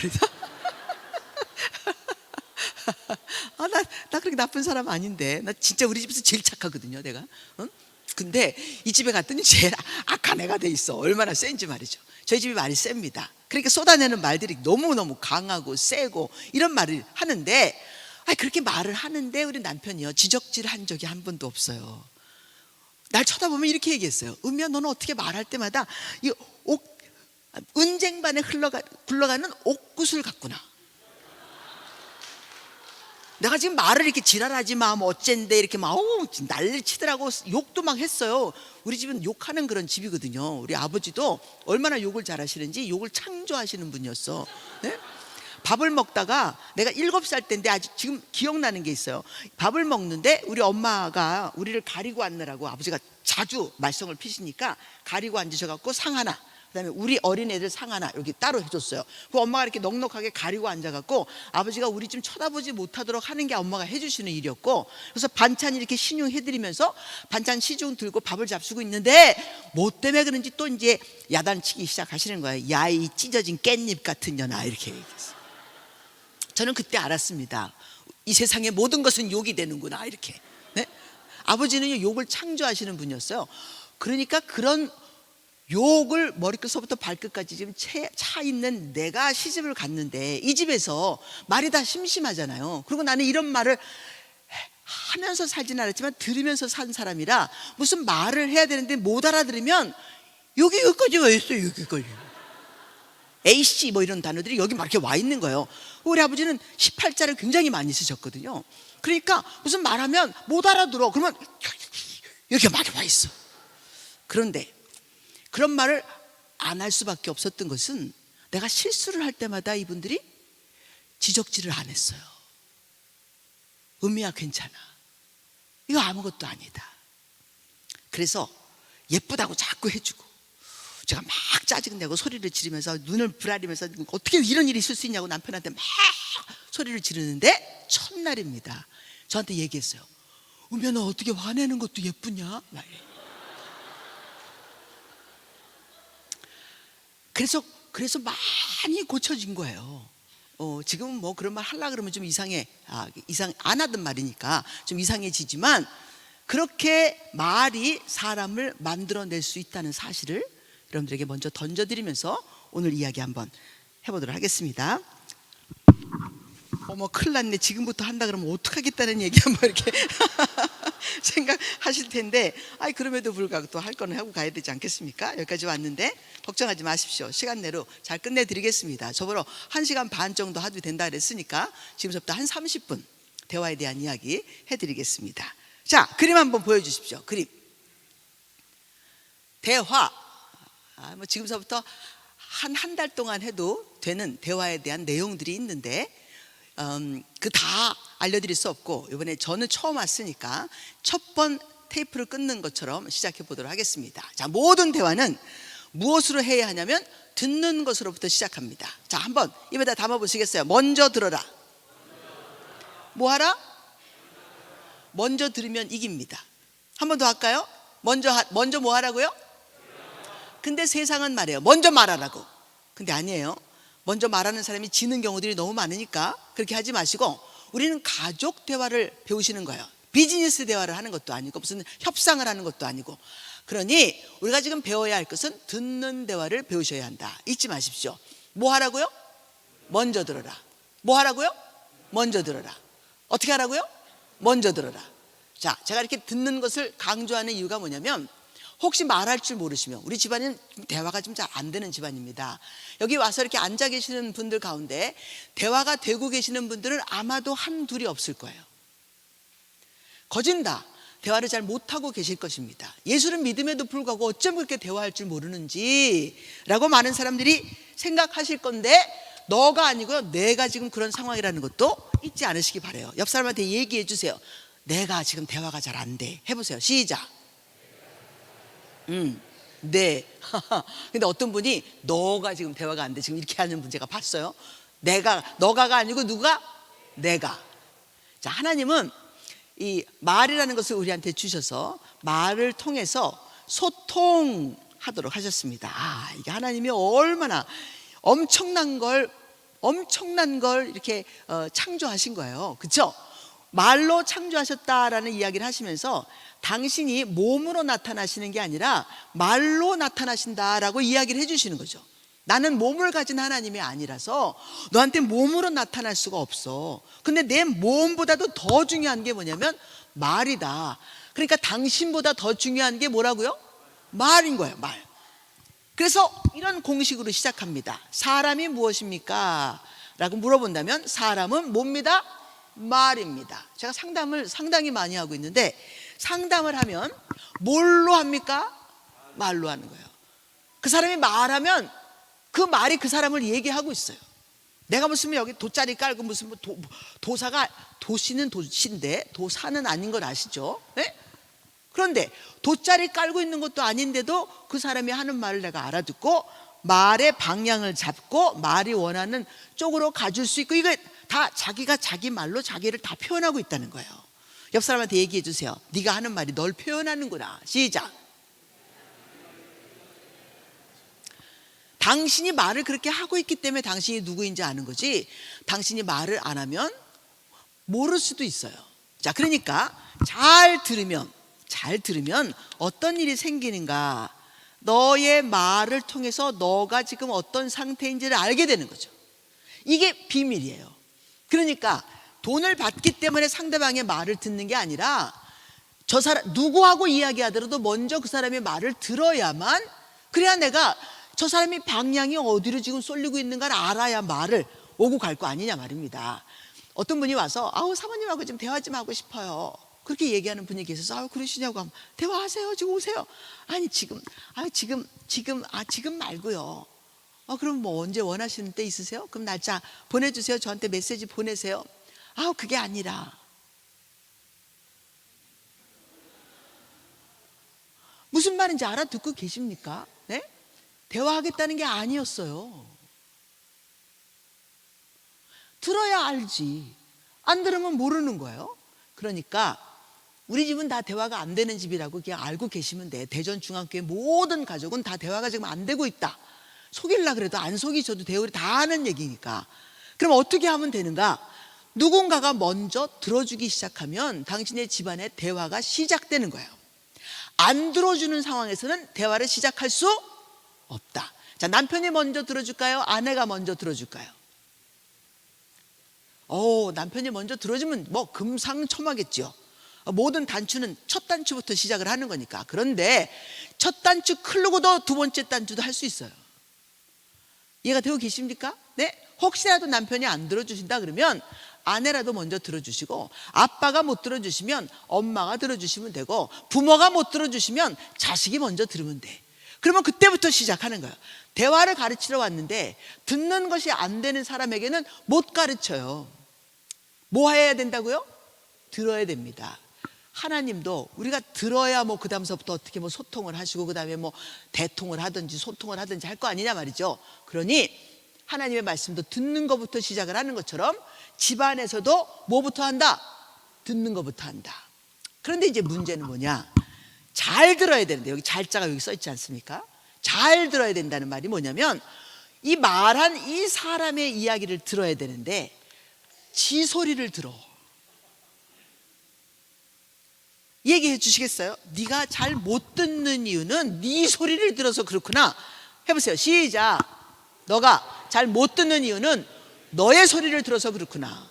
나 그렇게 나쁜 사람 아닌데, 나 진짜 우리 집에서 제일 착하거든요, 내가. 응? 근데 이 집에 갔더니 제일 악한 애가 돼 있어. 얼마나 센지 말이죠. 저희 집이 말이 셉니다. 그러니까 쏟아내는 말들이 너무너무 강하고 세고 이런 말을 하는데, 그렇게 말을 하는데 우리 남편이요, 지적질 한 적이 한 번도 없어요. 날 쳐다보면 이렇게 얘기했어요. 은미야, 너는 어떻게 말할 때마다 이 은쟁반에 굴러가는 옥구슬 같구나. 내가 지금 말을 이렇게 지랄하지 마, 뭐 어쨌는데 이렇게 막 난리 치더라고. 욕도 막 했어요. 우리 집은 욕하는 그런 집이거든요. 우리 아버지도 얼마나 욕을 잘하시는지 욕을 창조하시는 분이었어. 네? 밥을 먹다가 내가 7살 때인데 아직 지금 기억나는 게 있어요. 밥을 먹는데 우리 엄마가 우리를 가리고 앉느라고 아버지가 자주 말썽을 피시니까 가리고 앉으셔갖고 상 하나, 그다음에 우리 어린애들 상 하나 이렇게 따로 해줬어요. 그 엄마가 이렇게 넉넉하게 가리고 앉아갖고 아버지가 우리 좀 쳐다보지 못하도록 하는 게 엄마가 해주시는 일이었고, 그래서 반찬 이렇게 신용해드리면서 반찬 시중 들고 밥을 잡수고 있는데 뭐 때문에 그런지 또 이제 야단치기 시작하시는 거예요. 야, 이 찢어진 깻잎 같은 년아, 이렇게 얘기했어요. 저는 그때 알았습니다. 이 세상의 모든 것은 욕이 되는구나, 이렇게. 네? 아버지는 욕을 창조하시는 분이었어요. 그러니까 그런 욕을 머리끝서부터 발끝까지 지금 차 있는 내가 시집을 갔는데 이 집에서 말이 다 심심하잖아요. 그리고 나는 이런 말을 하면서 살진 않았지만 들으면서 산 사람이라 무슨 말을 해야 되는데 못 알아들으면 여기까지 와 있어요. 여기까지 A씨 뭐 이런 단어들이 여기 막 이렇게 와 있는 거예요. 우리 아버지는 18자를 굉장히 많이 쓰셨거든요. 그러니까 무슨 말하면 못 알아들어. 그러면 이렇게 막 와 있어. 그런데 그런 말을 안 할 수밖에 없었던 것은 내가 실수를 할 때마다 이분들이 지적질을 안 했어요. 은미야 괜찮아. 이거 아무것도 아니다. 그래서 예쁘다고 자꾸 해주고 제가 막 짜증내고 소리를 지르면서 눈을 부라리면서 어떻게 이런 일이 있을 수 있냐고 남편한테 막 소리를 지르는데 첫날입니다. 저한테 얘기했어요. 은미야 너 어떻게 화내는 것도 예쁘냐? 그래서 많이 고쳐진 거예요. 지금은 뭐 그런 말 하려고 그러면 좀 이상 안 하던 말이니까 좀 이상해지지만 그렇게 말이 사람을 만들어낼 수 있다는 사실을 여러분들에게 먼저 던져드리면서 오늘 이야기 한번 해보도록 하겠습니다. 어머 큰일 났네. 지금부터 한다 그러면 어떡하겠다는 얘기 한번 이렇게 생각하실 텐데 그럼에도 불구하고 또 할 거는 하고 가야 되지 않겠습니까? 여기까지 왔는데 걱정하지 마십시오. 시간 내로 잘 끝내드리겠습니다. 저보러 1시간 반 정도 하도 된다 그랬으니까 지금부터 한 30분 대화에 대한 이야기 해드리겠습니다. 자, 그림 한번 보여주십시오. 그림. 대화. 뭐 지금서부터 한 달 동안 해도 되는 대화에 대한 내용들이 있는데 그 다 알려드릴 수 없고 이번에 저는 처음 왔으니까 첫 번 테이프를 끊는 것처럼 시작해 보도록 하겠습니다. 자, 모든 대화는 무엇으로 해야 하냐면 듣는 것으로부터 시작합니다. 자, 한번 입에다 담아 보시겠어요? 먼저 들어라. 뭐 하라? 먼저 들으면 이깁니다. 한 번 더 할까요? 먼저 뭐 하라고요? 근데 세상은 말해요. 먼저 말하라고. 근데 아니에요. 먼저 말하는 사람이 지는 경우들이 너무 많으니까 그렇게 하지 마시고 우리는 가족 대화를 배우시는 거예요. 비즈니스 대화를 하는 것도 아니고 무슨 협상을 하는 것도 아니고. 그러니 우리가 지금 배워야 할 것은 듣는 대화를 배우셔야 한다. 잊지 마십시오. 뭐 하라고요? 먼저 들어라. 뭐 하라고요? 먼저 들어라. 어떻게 하라고요? 먼저 들어라. 자, 제가 이렇게 듣는 것을 강조하는 이유가 뭐냐면 혹시 말할 줄 모르시면 우리 집안은 대화가 좀 잘 안 되는 집안입니다. 여기 와서 이렇게 앉아 계시는 분들 가운데 대화가 되고 계시는 분들은 아마도 한둘이 없을 거예요. 거진다. 대화를 잘 못하고 계실 것입니다. 예수를 믿음에도 불구하고 어쩜 그렇게 대화할 줄 모르는지 라고 많은 사람들이 생각하실 건데 너가 아니고요. 내가 지금 그런 상황이라는 것도 잊지 않으시기 바라요. 옆 사람한테 얘기해 주세요. 내가 지금 대화가 잘 안 돼. 해보세요. 시작. 네. 근데 어떤 분이 너가 지금 대화가 안 돼. 지금 이렇게 하는 분 제가 봤어요. 너가가 아니고 누가? 내가. 자, 하나님은 이 말이라는 것을 우리한테 주셔서 말을 통해서 소통하도록 하셨습니다. 이게 하나님이 얼마나 엄청난 걸 이렇게 창조하신 거예요. 그렇죠? 말로 창조하셨다라는 이야기를 하시면서 당신이 몸으로 나타나시는 게 아니라 말로 나타나신다라고 이야기를 해주시는 거죠. 나는 몸을 가진 하나님이 아니라서 너한테 몸으로 나타날 수가 없어. 근데 내 몸보다도 더 중요한 게 뭐냐면 말이다. 그러니까 당신보다 더 중요한 게 뭐라고요? 말인 거예요. 말. 그래서 이런 공식으로 시작합니다. 사람이 무엇입니까? 라고 물어본다면 사람은 뭡니다? 말입니다. 제가 상담을 상당히 많이 하고 있는데 상담을 하면 뭘로 합니까? 말로 하는 거예요. 그 사람이 말하면 그 말이 그 사람을 얘기하고 있어요. 내가 무슨 여기 돗자리 깔고 무슨 도사가 도시는 도시인데 도사는 아닌 건 아시죠? 네? 그런데 돗자리 깔고 있는 것도 아닌데도 그 사람이 하는 말을 내가 알아듣고 말의 방향을 잡고 말이 원하는 쪽으로 가줄 수 있고 이거 다 자기가 자기 말로 자기를 다 표현하고 있다는 거예요. 옆 사람한테 얘기해 주세요. 네가 하는 말이 널 표현하는구나. 시작. 당신이 말을 그렇게 하고 있기 때문에 당신이 누구인지 아는 거지 당신이 말을 안 하면 모를 수도 있어요. 자, 그러니까 잘 들으면 어떤 일이 생기는가? 너의 말을 통해서 너가 지금 어떤 상태인지를 알게 되는 거죠. 이게 비밀이에요. 그러니까 돈을 받기 때문에 상대방의 말을 듣는 게 아니라 저 사람 누구하고 이야기하더라도 먼저 그 사람의 말을 들어야만, 그래야 내가 저 사람이 방향이 어디로 지금 쏠리고 있는가를 알아야 말을 오고 갈 거 아니냐 말입니다. 어떤 분이 와서 아우 사모님하고 좀 대화 좀 하고 싶어요. 그렇게 얘기하는 분이 계셔서 아우 그러시냐고 하면 대화하세요. 지금 오세요. 아니 지금 말고요. 그럼 뭐 언제 원하시는 때 있으세요? 그럼 날짜 보내주세요. 저한테 메시지 보내세요. 그게 아니라 무슨 말인지 알아듣고 계십니까? 네? 대화하겠다는 게 아니었어요. 들어야 알지. 안 들으면 모르는 거예요. 그러니까 우리 집은 다 대화가 안 되는 집이라고 그냥 알고 계시면 돼. 대전중앙교회 모든 가족은 다 대화가 지금 안 되고 있다. 속일라 그래도 안 속이셔도 돼요. 우리 다 아는 얘기니까. 그럼 어떻게 하면 되는가? 누군가가 먼저 들어주기 시작하면 당신의 집안에 대화가 시작되는 거예요. 안 들어주는 상황에서는 대화를 시작할 수 없다. 자, 남편이 먼저 들어줄까요? 아내가 먼저 들어줄까요? 남편이 먼저 들어주면 뭐 금상첨화겠죠. 모든 단추는 첫 단추부터 시작을 하는 거니까. 그런데 첫 단추 클르고도 두 번째 단추도 할 수 있어요. 이해가 되고 계십니까? 네? 혹시라도 남편이 안 들어주신다 그러면 아내라도 먼저 들어주시고, 아빠가 못 들어주시면 엄마가 들어주시면 되고, 부모가 못 들어주시면 자식이 먼저 들으면 돼. 그러면 그때부터 시작하는 거예요. 대화를 가르치러 왔는데 듣는 것이 안 되는 사람에게는 못 가르쳐요. 뭐 해야 된다고요? 들어야 됩니다. 하나님도 우리가 들어야 뭐 그 다음서부터 어떻게 뭐 소통을 하시고 그 다음에 뭐 대통을 하든지 소통을 하든지 할 거 아니냐 말이죠. 그러니 하나님의 말씀도 듣는 것부터 시작을 하는 것처럼 집안에서도 뭐부터 한다? 듣는 것부터 한다. 그런데 이제 문제는 뭐냐? 잘 들어야 되는데, 여기 잘자가 여기 써 있지 않습니까? 잘 들어야 된다는 말이 뭐냐면 이 말한 이 사람의 이야기를 들어야 되는데 지 소리를 들어. 얘기해 주시겠어요? 네가 잘 못 듣는 이유는 네 소리를 들어서 그렇구나. 해보세요. 시작. 너가 잘 못 듣는 이유는 너의 소리를 들어서 그렇구나.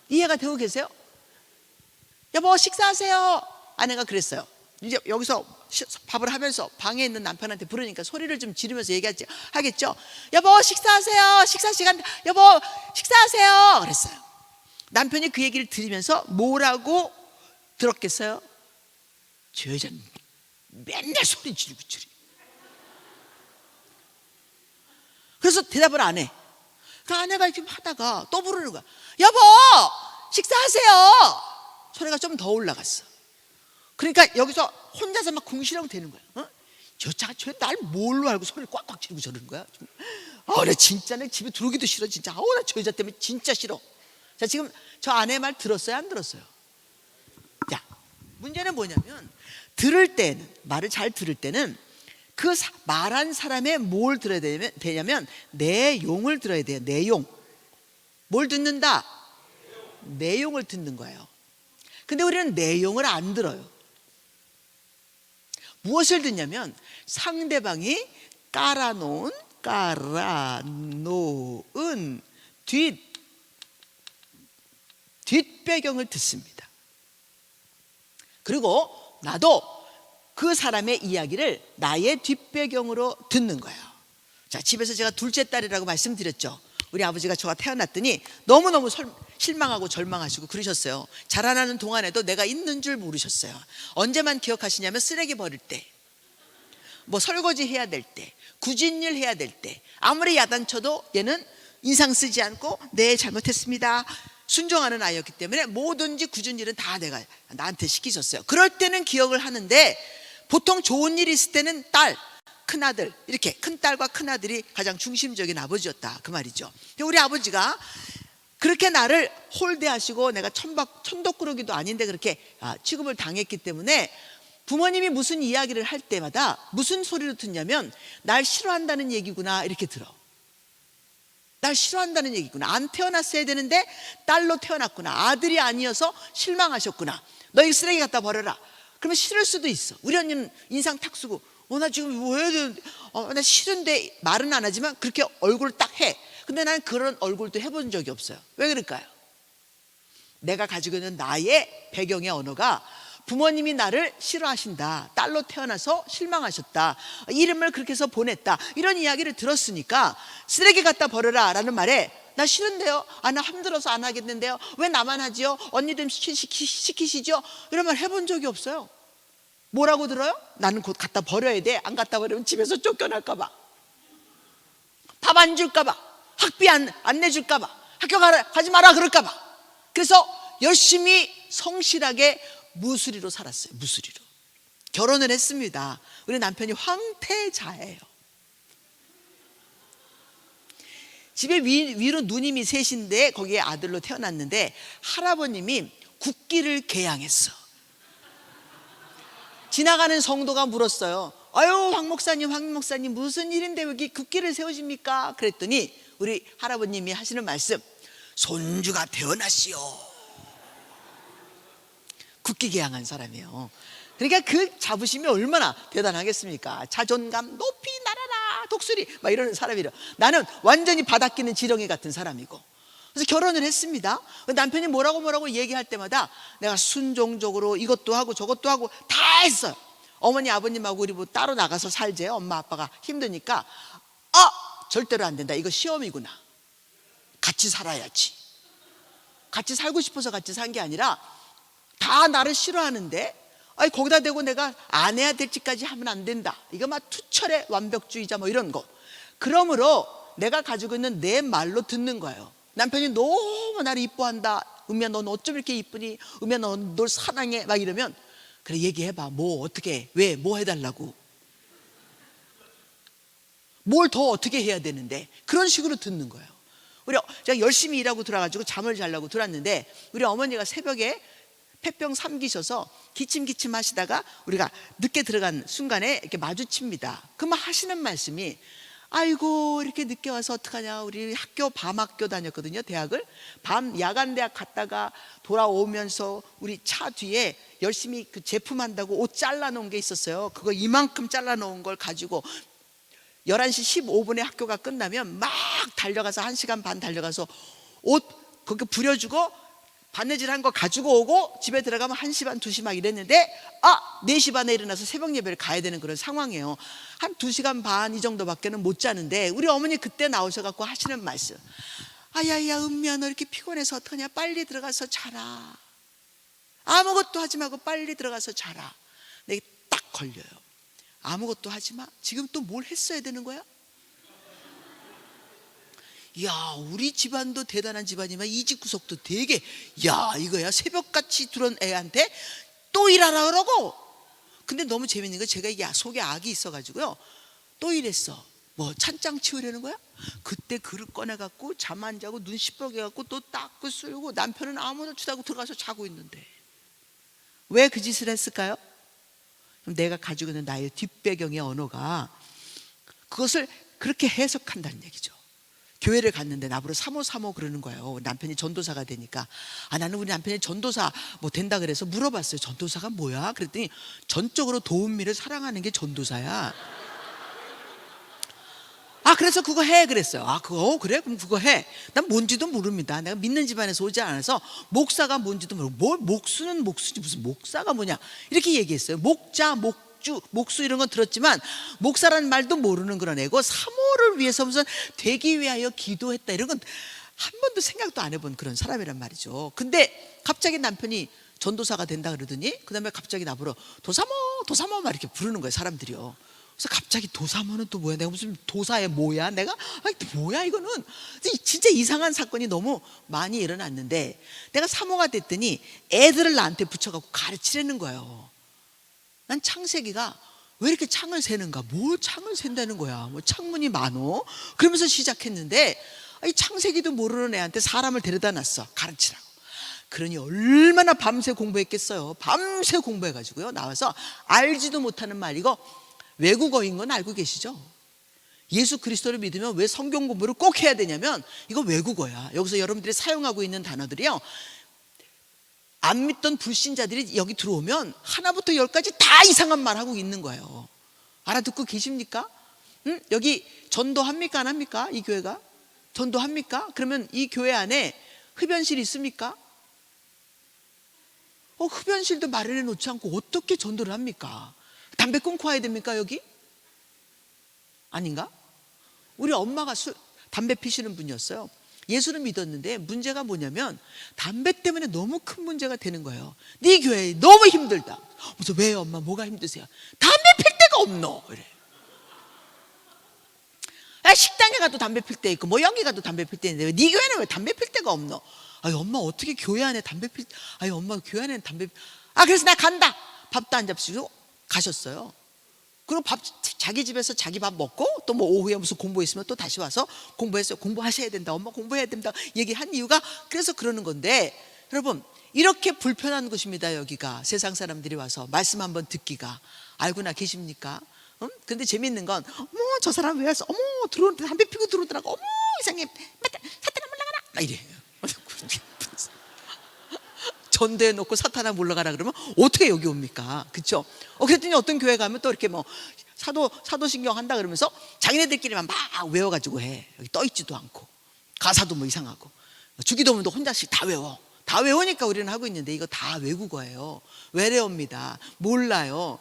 이해가 되고 계세요? 여보 식사하세요. 아내가 그랬어요. 이제 여기서 밥을 하면서 방에 있는 남편한테 부르니까 소리를 좀 지르면서 하겠죠. 여보 식사하세요. 식사 시간. 여보 식사하세요. 그랬어요. 남편이 그 얘기를 들으면서 뭐라고 들었겠어요? 저 여자는 맨날 소리 지르고 지르. 그래서 대답을 안 해. 그 아내가 지금 하다가 또 부르는 거야. 여보 식사하세요. 소리가 좀 더 올라갔어. 그러니까 여기서 혼자서 막 궁시렁 되는 거야. 여자가 날 뭘로 알고 소리를 꽉꽉 지르고 저러는 거야. 나 진짜 내 집에 들어오기도 싫어 진짜. 나 저 여자 때문에 진짜 싫어. 자, 지금 저 아내 말 들었어요 안 들었어요? 자, 문제는 뭐냐면 들을 때는, 말을 잘 들을 때는 그 말한 사람의 뭘 들어야 되냐면 내용을 들어야 돼요. 내용. 뭘 듣는다? 내용을 듣는 거예요. 근데 우리는 내용을 안 들어요. 무엇을 듣냐면 상대방이 깔아놓은 뒷배경을 듣습니다. 그리고 나도 그 사람의 이야기를 나의 뒷배경으로 듣는 거예요. 자, 집에서 제가 둘째 딸이라고 말씀드렸죠. 우리 아버지가 저가 태어났더니 너무너무 실망하고 절망하시고 그러셨어요. 자라나는 동안에도 내가 있는 줄 모르셨어요. 언제만 기억하시냐면 쓰레기 버릴 때, 뭐 설거지 해야 될 때, 굳은일 해야 될 때, 아무리 야단쳐도 얘는 인상 쓰지 않고 네 잘못했습니다 순종하는 아이였기 때문에 뭐든지 굳은 일은 다 내가 나한테 시키셨어요. 그럴 때는 기억을 하는데 보통 좋은 일이 있을 때는 딸, 큰아들, 이렇게 큰딸과 큰아들이 가장 중심적인 아버지였다 그 말이죠. 우리 아버지가 그렇게 나를 홀대하시고 내가 천덕꾸러기도 아닌데 그렇게 취급을 당했기 때문에 부모님이 무슨 이야기를 할 때마다 무슨 소리로 듣냐면 날 싫어한다는 얘기구나 이렇게 들어. 날 싫어한다는 얘기구나. 안 태어났어야 되는데 딸로 태어났구나. 아들이 아니어서 실망하셨구나. 너 이 쓰레기 갖다 버려라. 그러면 싫을 수도 있어. 우리 언니는 인상 탁 쓰고 나 지금 왜 나 싫은데 말은 안 하지만 그렇게 얼굴을 딱 해. 근데 나는 그런 얼굴도 해본 적이 없어요. 왜 그럴까요? 내가 가지고 있는 나의 배경의 언어가 부모님이 나를 싫어하신다, 딸로 태어나서 실망하셨다, 이름을 그렇게 해서 보냈다, 이런 이야기를 들었으니까 쓰레기 갖다 버려라 라는 말에 나 싫은데요, 나 힘들어서 안 하겠는데요, 왜 나만 하지요, 언니 좀 시키시죠, 이런 말 해본 적이 없어요. 뭐라고 들어요? 나는 곧 갖다 버려야 돼. 안 갖다 버리면 집에서 쫓겨날까 봐, 밥 안 줄까 봐, 학비 안 내줄까 봐, 학교 가지 마라 그럴까 봐. 그래서 열심히 성실하게 무수리로 살았어요. 무수리로 결혼을 했습니다. 우리 남편이 황태자예요. 집에 위로 누님이 셋인데 거기에 아들로 태어났는데 할아버님이 국기를 개양했어. 지나가는 성도가 물었어요. 아유 황 목사님 무슨 일인데 왜 이렇게 국기를 세우십니까? 그랬더니 우리 할아버님이 하시는 말씀, 손주가 태어났시오. 국기 개양한 사람이에요. 그러니까 그 자부심이 얼마나 대단하겠습니까? 자존감 높이 날아라 독수리 막 이러는 사람이라. 나는 완전히 바닥기는 지렁이 같은 사람이고. 그래서 결혼을 했습니다. 남편이 뭐라고 얘기할 때마다 내가 순종적으로 이것도 하고 저것도 하고 다 했어요. 어머니 아버님하고 우리 뭐 따로 나가서 살재. 엄마 아빠가 힘드니까 절대로 안 된다. 이거 시험이구나. 같이 살아야지. 같이 살고 싶어서 같이 산 게 아니라 다 나를 싫어하는데 거기다 대고 내가 안 해야 될 짓까지 하면 안 된다. 이거 막 투철의 완벽주의자 뭐 이런 거. 그러므로 내가 가지고 있는 내 말로 듣는 거예요. 남편이 너무 나를 이뻐한다. 은미야 넌 어쩜 이렇게 이쁘니? 은미야 널 사랑해. 막 이러면 그래 얘기해봐. 뭐 어떻게 왜 뭐 해달라고. 뭘 더 어떻게 해야 되는데. 그런 식으로 듣는 거예요. 제가 열심히 일하고 들어가지고 잠을 자려고 들어왔는데 우리 어머니가 새벽에 폐병 삼기셔서 기침 하시다가 우리가 늦게 들어간 순간에 이렇게 마주칩니다. 그러면 하시는 말씀이 아이고 이렇게 늦게 와서 어떡하냐. 우리 밤학교 다녔거든요. 대학을 밤 야간대학 갔다가 돌아오면서 우리 차 뒤에 열심히 그 제품한다고 옷 잘라놓은 게 있었어요. 그거 이만큼 잘라놓은 걸 가지고 11시 15분에 학교가 끝나면 막 달려가서 1시간 반 달려가서 옷 거기 부려주고 바느질한 거 가지고 오고 집에 들어가면 1시 반 2시 막 이랬는데 4시 반에 일어나서 새벽 예배를 가야 되는 그런 상황이에요. 한 2시간 반 이 정도밖에는 못 자는데 우리 어머니 그때 나오셔갖고 하시는 말씀, 아야야 은미야 너 이렇게 피곤해서 어떡하냐. 빨리 들어가서 자라. 아무것도 하지 말고 빨리 들어가서 자라. 내게 딱 걸려요. 아무것도 하지 마. 지금 또 뭘 했어야 되는 거야? 야 우리 집안도 대단한 집안이지만 이 집 구석도 되게 이거야 새벽같이 들어온 애한테 또 일하라 그러고. 근데 너무 재밌는 거 제가 이게 속에 악이 있어가지고요 또 이랬어. 뭐 찬장 치우려는 거야? 그때 그릇 꺼내갖고 잠 안 자고 눈 시뻘게 갖고 또 닦고 쓸고 남편은 아무렇지도 않고 들어가서 자고 있는데 왜 그 짓을 했을까요? 내가 가지고 있는 나의 뒷배경의 언어가 그것을 그렇게 해석한다는 얘기죠. 교회를 갔는데 나보고 사모 그러는 거예요. 남편이 전도사가 되니까 나는 우리 남편이 전도사 뭐 된다 그래서 물어봤어요. 전도사가 뭐야? 그랬더니 전적으로 도은미를 사랑하는 게 전도사야. 그래서 그거 해 그랬어요. 그래? 그럼 그거 해. 난 뭔지도 모릅니다. 내가 믿는 집안에서 오지 않아서 목사가 뭔지도 모르고 뭘 목수는 목수지 무슨 목사가 뭐냐 이렇게 얘기했어요. 목자 목수 이런 건 들었지만 목사라는 말도 모르는 그런 애고 사모를 위해서 무슨 되기 위하여 기도했다 이런 건 한 번도 생각도 안 해본 그런 사람이란 말이죠. 근데 갑자기 남편이 전도사가 된다 그러더니 그 다음에 갑자기 나보러 도사모 막 이렇게 부르는 거예요 사람들이요. 그래서 갑자기 도사모는 또 뭐야? 내가 무슨 도사에 뭐야? 내가 뭐야 이거는. 진짜 이상한 사건이 너무 많이 일어났는데 내가 사모가 됐더니 애들을 나한테 붙여갖고 가르치려는 거예요. 난 창세기가 왜 이렇게 창을 세는가? 뭘 창을 센다는 거야? 뭐 창문이 많어? 그러면서 시작했는데 이 창세기도 모르는 애한테 사람을 데려다 놨어 가르치라고. 그러니 얼마나 밤새 공부했겠어요. 밤새 공부해가지고요 나와서 알지도 못하는 말이고 외국어인 건 알고 계시죠? 예수 그리스도를 믿으면 왜 성경 공부를 꼭 해야 되냐면 이거 외국어야. 여기서 여러분들이 사용하고 있는 단어들이요, 안 믿던 불신자들이 여기 들어오면 하나부터 열까지 다 이상한 말 하고 있는 거예요. 알아듣고 계십니까? 응? 여기 전도합니까 안 합니까? 이 교회가 전도합니까? 그러면 이 교회 안에 흡연실이 있습니까? 흡연실도 마련해 놓지 않고 어떻게 전도를 합니까? 담배 끊고 와야 됩니까 여기? 아닌가? 우리 엄마가 담배 피시는 분이었어요. 예수를 믿었는데 문제가 뭐냐면 담배 때문에 너무 큰 문제가 되는 거예요. 네 교회 너무 힘들다. 그래서 왜요 엄마, 뭐가 힘드세요? 담배 필 데가 없노 이래. 식당에 가도 담배 필 때 있고 뭐 여기 가도 담배 필 때 있는데 네 교회는 왜 담배 필 데가 없노? 아니 엄마 어떻게 교회 안에 담배 필, 아니 엄마 교회 안에 담배, 그래서 나 간다. 밥도 안 잡수고 가셨어요. 그리고 자기 집에서 자기 밥 먹고 또 뭐 오후에 무슨 공부했으면 또 다시 와서 공부했어요. 공부하셔야 된다, 엄마 공부해야 된다 얘기한 이유가 그래서 그러는 건데, 여러분 이렇게 불편한 곳입니다. 여기가 세상 사람들이 와서 말씀 한번 듣기가. 알고나 계십니까? 근데 재밌는 건 어머 저 사람 왜 왔어? 어머 들어오는데 담배 피고 들어오더라고. 어머 이상해. 사탄아 물러가라 막 이래. 전대해 놓고 사탄아 물러가라 그러면 어떻게 여기 옵니까? 그렇죠? 그랬더니 어떤 교회 가면 또 이렇게 뭐 사도신경 한다 그러면서 자기네들끼리만 막 외워가지고 해. 여기 떠 있지도 않고 가사도 뭐 이상하고 주기도문도 혼자씩 다 외워. 다 외우니까 우리는 하고 있는데 이거 다 외국어예요. 외래어입니다. 몰라요.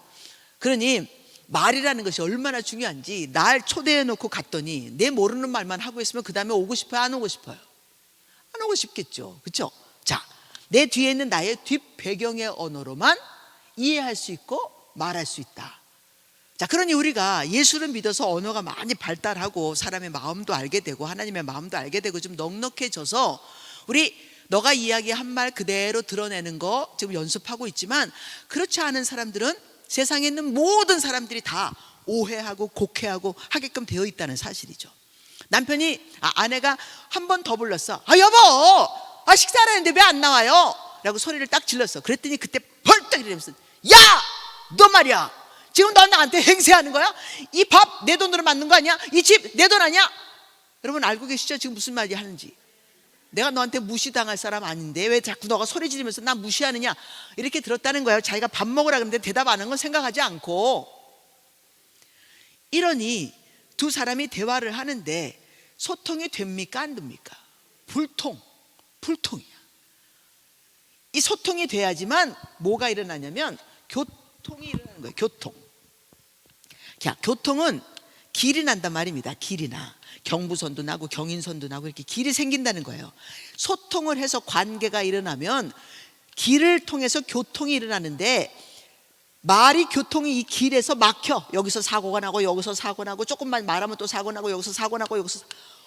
그러니 말이라는 것이 얼마나 중요한지, 날 초대해 놓고 갔더니 내 모르는 말만 하고 있으면 그 다음에 오고 싶어요 안 오고 싶어요? 안 오고 싶겠죠. 그렇죠? 자, 내 뒤에 있는 나의 뒷배경의 언어로만 이해할 수 있고 말할 수 있다. 자, 그러니 우리가 예수를 믿어서 언어가 많이 발달하고 사람의 마음도 알게 되고 하나님의 마음도 알게 되고 좀 넉넉해져서 우리 너가 이야기한 말 그대로 드러내는 거 지금 연습하고 있지만, 그렇지 않은 사람들은 세상에 있는 모든 사람들이 다 오해하고 곡해하고 하게끔 되어 있다는 사실이죠. 남편이 아내가 한 번 더 불렀어. 여보 식사를 했는데 왜 안 나와요? 라고 소리를 딱 질렀어. 그랬더니 그때 벌떡 일어나면서 야! 너 말이야 지금 너 나한테 행세하는 거야? 이 밥 내 돈으로 만든 거 아니야? 이 집 내 돈 아니야? 여러분 알고 계시죠? 지금 무슨 말이 하는지. 내가 너한테 무시당할 사람 아닌데 왜 자꾸 너가 소리 지르면서 나 무시하느냐 이렇게 들었다는 거예요. 자기가 밥 먹으라 그러는데 대답 안 하는 건 생각하지 않고. 이러니 두 사람이 대화를 하는데 소통이 됩니까 안 됩니까? 불통이야. 이 소통이 돼야지만 뭐가 일어나냐면 교통이 일어나는 거예요. 교통은 길이 난단 말입니다. 길이 나. 경부선도 나고 경인선도 나고 이렇게 길이 생긴다는 거예요. 소통을 해서 관계가 일어나면 길을 통해서 교통이 일어나는데, 말이 교통이 이 길에서 막혀. 여기서 사고가 나고 여기서 사고 나고 조금만 말하면 또 사고 나고 여기서 사고 나고 여기서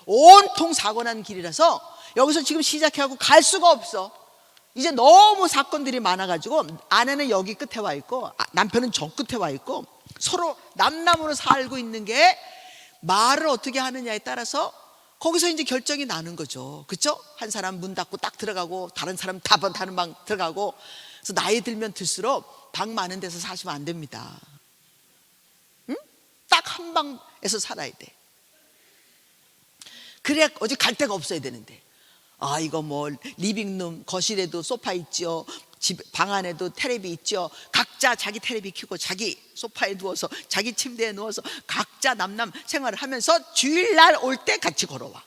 온통 사고 난 길이라서 여기서 지금 시작해갖고 갈 수가 없어. 이제 너무 사건들이 많아가지고 아내는 여기 끝에 와 있고 남편은 저 끝에 와 있고 서로 남남으로 살고 있는 게, 말을 어떻게 하느냐에 따라서 거기서 이제 결정이 나는 거죠. 그렇죠? 한 사람 문 닫고 딱 들어가고 다른 사람 다른 방 들어가고. 그래서 나이 들면 들수록 방 많은 데서 사시면 안 됩니다. 응? 딱 한 방에서 살아야 돼. 그래야 어디 갈 데가 없어야 되는데, 이거 뭐 리빙룸 거실에도 소파 있죠, 방 안에도 테레비 있죠. 각자 자기 테레비 켜고 자기 소파에 누워서 자기 침대에 누워서 각자 남남 생활을 하면서 주일날 올 때 같이 걸어와.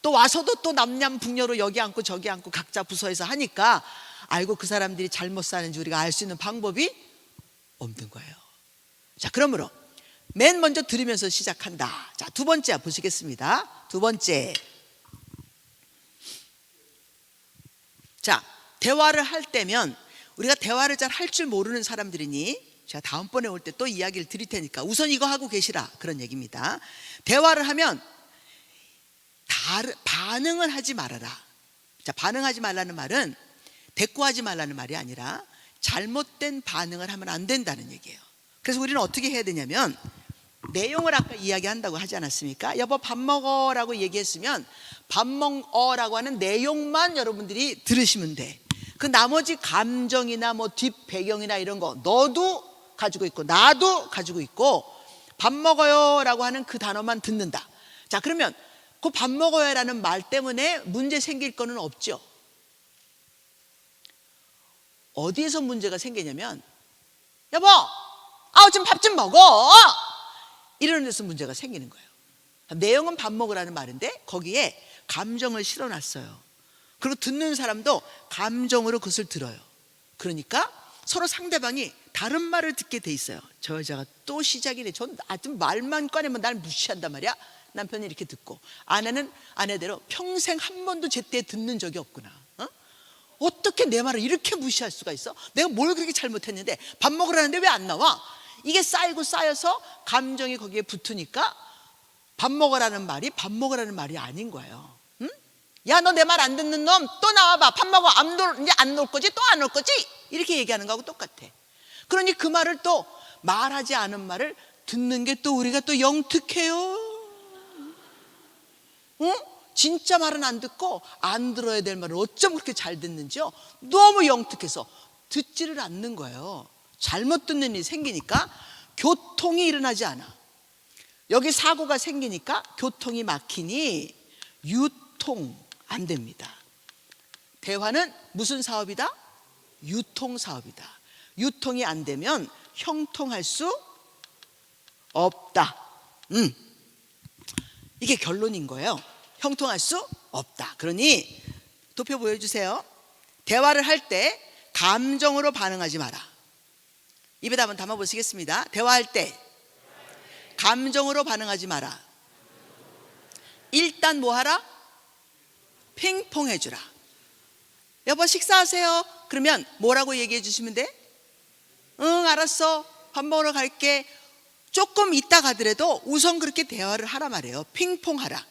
또 와서도 또 남남 북녀로 여기 앉고 저기 앉고 각자 부서에서 하니까 알고 그 사람들이 잘못 사는지 우리가 알 수 있는 방법이 없는 거예요. 자, 그러므로 맨 먼저 들으면서 시작한다. 자, 두 번째 보시겠습니다. 두 번째. 자, 대화를 할 때면 우리가 대화를 잘 할 줄 모르는 사람들이니 제가 다음번에 올 때 또 이야기를 드릴 테니까 우선 이거 하고 계시라, 그런 얘기입니다. 대화를 하면 반응을 하지 말아라. 자, 반응하지 말라는 말은 대꾸하지 말라는 말이 아니라 잘못된 반응을 하면 안 된다는 얘기예요. 그래서 우리는 어떻게 해야 되냐면, 내용을 아까 이야기한다고 하지 않았습니까? 여보 밥 먹어라고 얘기했으면 밥 먹어라고 하는 내용만 여러분들이 들으시면 돼. 그 나머지 감정이나 뭐 뒷배경이나 이런 거 너도 가지고 있고 나도 가지고 있고 밥 먹어요라고 하는 그 단어만 듣는다. 자, 그러면 그 밥 먹어요라는 말 때문에 문제 생길 거는 없죠. 어디에서 문제가 생기냐면, 여보, 좀 밥 좀 먹어, 이러는 데서 문제가 생기는 거예요. 내용은 밥 먹으라는 말인데 거기에 감정을 실어놨어요. 그리고 듣는 사람도 감정으로 그것을 들어요. 그러니까 서로 상대방이 다른 말을 듣게 돼 있어요. 저 여자가 또 시작이네. 전 아주 말만 꺼내면 날 무시한단 말이야. 남편이 이렇게 듣고, 아내는 아내대로 평생 한 번도 제때 듣는 적이 없구나. 어떻게 내 말을 이렇게 무시할 수가 있어? 내가 뭘 그렇게 잘못했는데 밥 먹으라는데 왜 안 나와? 이게 쌓이고 쌓여서 감정이 거기에 붙으니까 밥 먹으라는 말이 아닌 거예요. 응? 야, 너 내 말 안 듣는 놈, 또 나와봐. 밥 먹어. 이제 안 놀 거지? 또 안 올 거지? 이렇게 얘기하는 거하고 똑같아. 그러니 그 말을 또 말하지 않은 말을 듣는 게 또 우리가 또 영특해요. 진짜 말은 안 듣고 안 들어야 될 말을 어쩜 그렇게 잘 듣는지요. 너무 영특해서 듣지를 않는 거예요. 잘못 듣는 일이 생기니까 교통이 일어나지 않아. 여기 사고가 생기니까 교통이 막히니 유통 안 됩니다. 대화는 무슨 사업이다? 유통 사업이다. 유통이 안 되면 형통할 수 없다. 이게 결론인 거예요. 형통할 수 없다. 그러니 도표 보여주세요. 대화를 할 때 감정으로 반응하지 마라. 입에다 한번 담아 보시겠습니다. 대화할 때 감정으로 반응하지 마라. 일단 뭐 하라? 핑퐁 해주라. 여보, 식사하세요. 그러면 뭐라고 얘기해 주시면 돼? 응, 알았어. 밥 먹으러 갈게. 조금 있다 가더라도 우선 그렇게 대화를 하라 말이에요. 핑퐁 하라.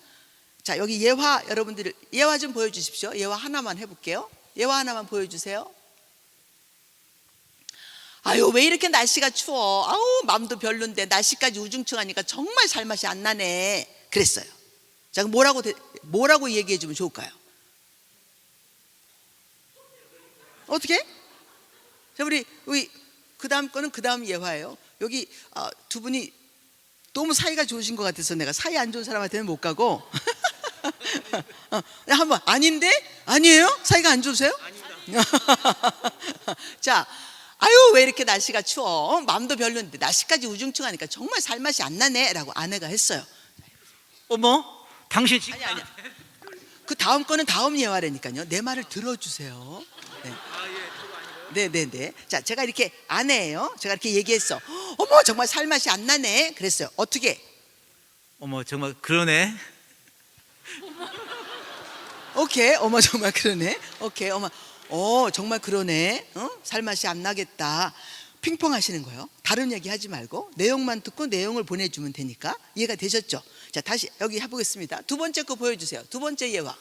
자, 여기 예화, 여러분들 예화 좀 보여주십시오. 예화 하나만 해볼게요. 예화 하나만 보여주세요. 아유, 왜 이렇게 날씨가 추워? 아우, 마음도 별론데 날씨까지 우중충하니까 정말 살맛이 안 나네. 그랬어요. 자, 그럼 뭐라고 얘기해 주면 좋을까요? 어떻게? 자, 우리 그 다음 거는 그 다음 예화예요. 여기 두 분이 너무 사이가 좋으신 것 같아서 내가 사이 안 좋은 사람한테는 못 가고 한번 아닌데? 아니에요? 사이가 안 좋으세요? 자, 아유, 왜 이렇게 날씨가 추워? 마음도 별론데 날씨까지 우중충하니까 정말 살맛이 안 나네 라고 아내가 했어요. 어머, 당신 지금 아니야. 그 다음 거는 다음 예화라니까요. 내 말을 들어주세요. 네. 자, 제가 이렇게 아내예요. 제가 이렇게 얘기했어. 어머, 정말 살맛이 안 나네. 그랬어요. 어떻게? 어머, 정말 그러네. 오케이. 어머, 정말 그러네. 오케이. 어머, 정말 그러네. 살맛이 안 나겠다. 핑퐁 하시는 거예요. 다른 얘기 하지 말고 내용만 듣고 내용을 보내주면 되니까. 이해가 되셨죠? 자, 다시 여기 해보겠습니다. 두 번째 거 보여주세요. 두 번째 예화.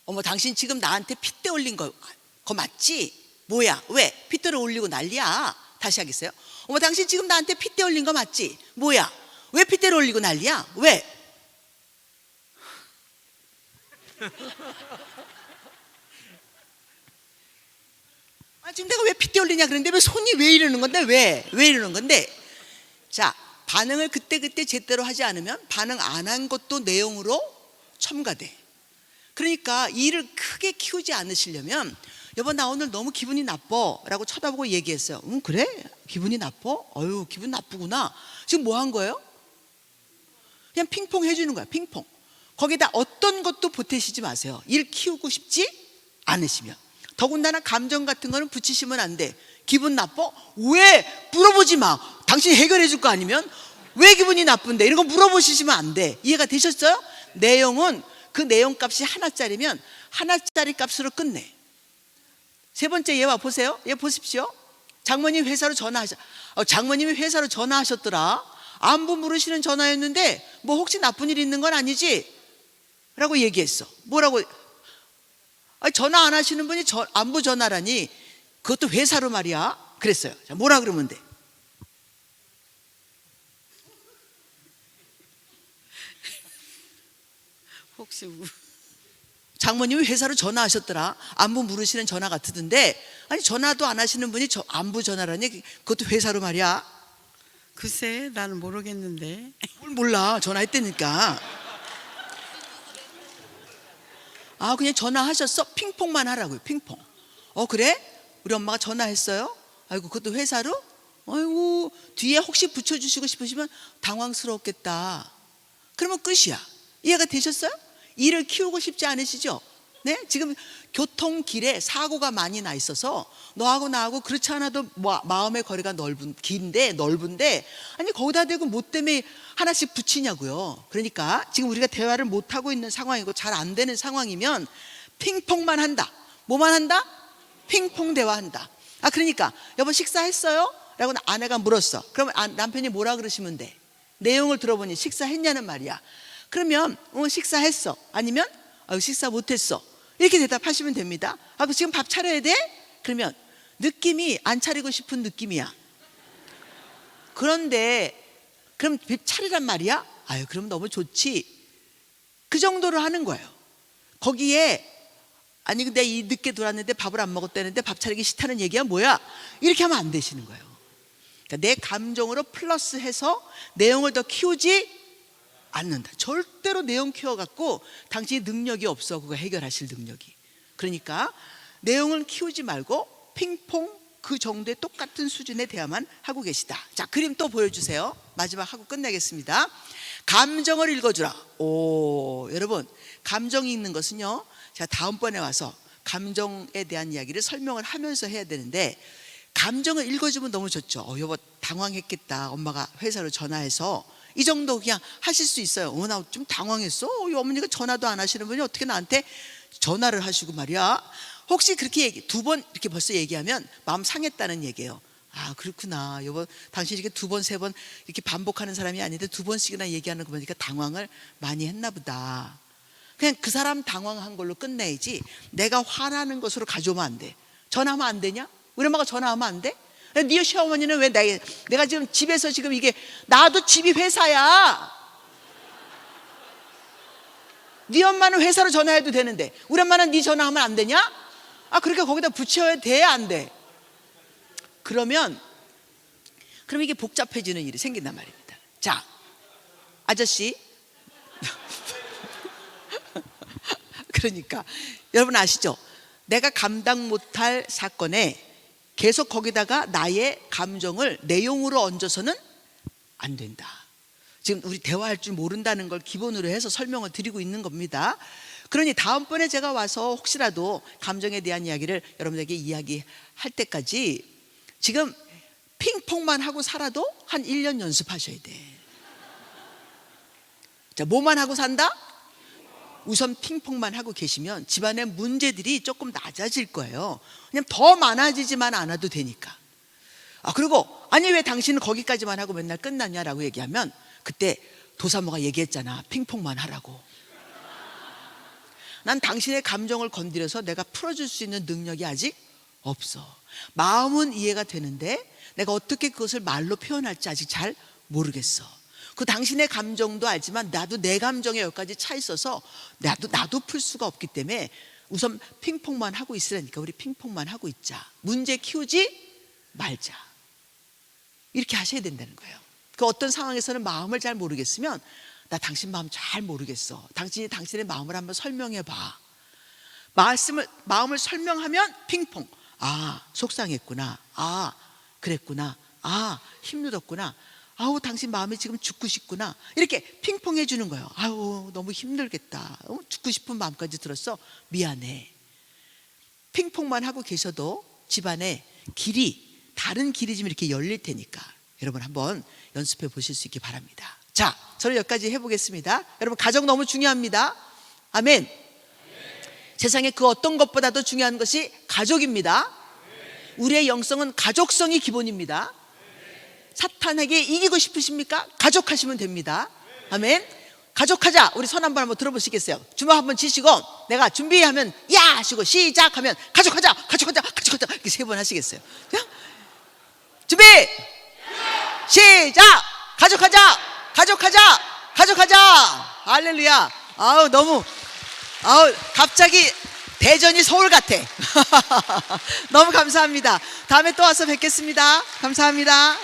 어머, 당신 지금 나한테 핏대 올린 거 맞지? 뭐야? 왜? 핏대를 올리고 난리야? 다시 하겠어요? 어머, 당신 지금 나한테 핏대 올린 거 맞지? 뭐야? 왜 핏대를 올리고 난리야? 왜? 지금 내가 왜 핏대 올리냐 그랬는데 왜 손이 왜 이러는 건데? 왜 이러는 건데? 자, 반응을 그때 제대로 하지 않으면 반응 안 한 것도 내용으로 첨가돼. 그러니까 일을 크게 키우지 않으시려면, 여보, 나 오늘 너무 기분이 나빠 라고 쳐다보고 얘기했어요. 그래? 기분이 나빠? 어휴, 기분 나쁘구나. 지금 뭐 한 거예요? 그냥 핑퐁 해주는 거야. 핑퐁. 거기다 어떤 것도 보태시지 마세요. 일 키우고 싶지 않으시면. 더군다나 감정 같은 거는 붙이시면 안 돼. 기분 나빠? 왜? 물어보지 마. 당신이 해결해 줄 거 아니면 왜 기분이 나쁜데? 이런 거 물어보시면 안 돼. 이해가 되셨어요? 내용은 그 내용값이 하나짜리면 하나짜리 값으로 끝내. 세 번째 예화 보세요. 예, 보십시오. 장모님이 회사로 전화하셨더라. 안부 물으시는 전화였는데 뭐 혹시 나쁜 일 있는 건 아니지? 라고 얘기했어. 뭐라고? 전화 안 하시는 분이 안부 전화라니, 그것도 회사로 말이야. 그랬어요. 자, 뭐라 그러면 돼? 혹시 장모님이 회사로 전화하셨더라. 안부 물으시는 전화 같던데, 아니 전화도 안 하시는 분이 안부 전화라니, 그것도 회사로 말이야. 글쎄, 나는 모르겠는데. 뭘 몰라. 전화했다니까. 아, 그냥 전화하셨어? 핑퐁만 하라고요. 핑퐁. 그래? 우리 엄마가 전화했어요? 아이고, 그것도 회사로? 아이고, 뒤에 혹시 붙여주시고 싶으시면 당황스럽겠다. 그러면 끝이야. 이해가 되셨어요? 일을 키우고 싶지 않으시죠? 네? 지금 교통길에 사고가 많이 나 있어서 너하고 나하고 그렇지 않아도 마음의 거리가 넓은데 아니 거기다 대고 뭐 때문에 하나씩 붙이냐고요. 그러니까 지금 우리가 대화를 못하고 있는 상황이고 잘 안 되는 상황이면 핑퐁만 한다. 뭐만 한다? 핑퐁 대화한다. 아, 그러니까 여보 식사했어요? 라고 아내가 물었어. 그러면 남편이 뭐라 그러시면 돼? 내용을 들어보니 식사했냐는 말이야. 그러면 식사했어. 아니면 식사 못했어. 이렇게 대답하시면 됩니다. 지금 밥 차려야 돼? 그러면 느낌이 안 차리고 싶은 느낌이야. 그런데 그럼 밥 차리란 말이야? 아유, 그럼 너무 좋지. 그 정도로 하는 거예요. 거기에 아니 근데 늦게 들어왔는데 밥을 안 먹었다는데 밥 차리기 싫다는 얘기야 뭐야? 이렇게 하면 안 되시는 거예요. 그러니까 내 감정으로 플러스해서 내용을 더 키우지 않는다. 절대로 내용 키워갖고 당신이 능력이 없어. 그거 해결하실 능력이. 그러니까 내용을 키우지 말고 핑퐁 그 정도의 똑같은 수준의 대화만 하고 계시다. 자, 그림 또 보여주세요. 마지막 하고 끝내겠습니다. 감정을 읽어주라. 오, 여러분, 감정이 읽는 것은요, 제가 다음번에 와서 감정에 대한 이야기를 설명을 하면서 해야 되는데, 감정을 읽어주면 너무 좋죠. 여보 당황했겠다. 엄마가 회사로 전화해서 이 정도 그냥 하실 수 있어요. 나 좀 당황했어. 어머니가 전화도 안 하시는 분이 어떻게 나한테 전화를 하시고 말이야. 혹시 그렇게 두 번 이렇게 벌써 얘기하면 마음 상했다는 얘기예요. 아, 그렇구나. 여보, 당신이 이렇게 두 번, 세 번 이렇게 반복하는 사람이 아닌데 두 번씩이나 얘기하는 거 보니까 당황을 많이 했나 보다. 그냥 그 사람 당황한 걸로 끝내야지 내가 화나는 것으로 가져오면 안 돼. 전화하면 안 되냐? 우리 엄마가 전화하면 안 돼? 네 시어머니는 왜 내가 지금 집에서 지금 이게 나도 집이 회사야. 네 엄마는 회사로 전화해도 되는데 우리 엄마는 네 전화하면 안 되냐? 그러니까 거기다 붙여야 돼, 안 돼? 그럼 이게 복잡해지는 일이 생긴단 말입니다. 자, 아저씨 그러니까 여러분 아시죠? 내가 감당 못할 사건에 계속 거기다가 나의 감정을 내용으로 얹어서는 안 된다. 지금 우리 대화할 줄 모른다는 걸 기본으로 해서 설명을 드리고 있는 겁니다. 그러니 다음번에 제가 와서 혹시라도 감정에 대한 이야기를 여러분에게 이야기할 때까지 지금 핑퐁만 하고 살아도 한 1년 연습하셔야 돼. 자, 뭐만 하고 산다? 우선 핑퐁만 하고 계시면 집안의 문제들이 조금 낮아질 거예요. 그냥 더 많아지지만 않아도 되니까. 그리고 아니 왜 당신은 거기까지만 하고 맨날 끝났냐라고 얘기하면 그때 도사모가 얘기했잖아. 핑퐁만 하라고. 난 당신의 감정을 건드려서 내가 풀어줄 수 있는 능력이 아직 없어. 마음은 이해가 되는데 내가 어떻게 그것을 말로 표현할지 아직 잘 모르겠어. 그 당신의 감정도 알지만 나도 내 감정에 여기까지 차 있어서 나도 풀 수가 없기 때문에 우선 핑퐁만 하고 있으라니까. 우리 핑퐁만 하고 있자. 문제 키우지 말자. 이렇게 하셔야 된다는 거예요. 그 어떤 상황에서는 마음을 잘 모르겠으면 나 당신 마음 잘 모르겠어. 당신이 당신의 마음을 한번 설명해 봐. 마음을 설명하면 핑퐁. 속상했구나. 그랬구나. 힘들었구나. 당신 마음이 지금 죽고 싶구나. 이렇게 핑퐁 해주는 거예요. 너무 힘들겠다. 죽고 싶은 마음까지 들었어. 미안해. 핑퐁만 하고 계셔도 집안에 다른 길이 좀 이렇게 열릴 테니까 여러분 한번 연습해 보실 수 있기 바랍니다. 자, 저는 여기까지 해보겠습니다. 여러분, 가정 너무 중요합니다. 아멘. 세상에 그 어떤 것보다도 중요한 것이 가족입니다. 우리의 영성은 가족성이 기본입니다. 사탄에게 이기고 싶으십니까? 가족하시면 됩니다. 아멘. 가족하자. 우리 손 한번 들어보시겠어요? 주먹 한번 치시고 내가 준비하면 야 하시고 시작하면 가족하자 이렇게 3번 하시겠어요? 자, 준비 시작. 가족하자. 할렐루야. 갑자기 대전이 서울 같아. 너무 감사합니다. 다음에 또 와서 뵙겠습니다. 감사합니다.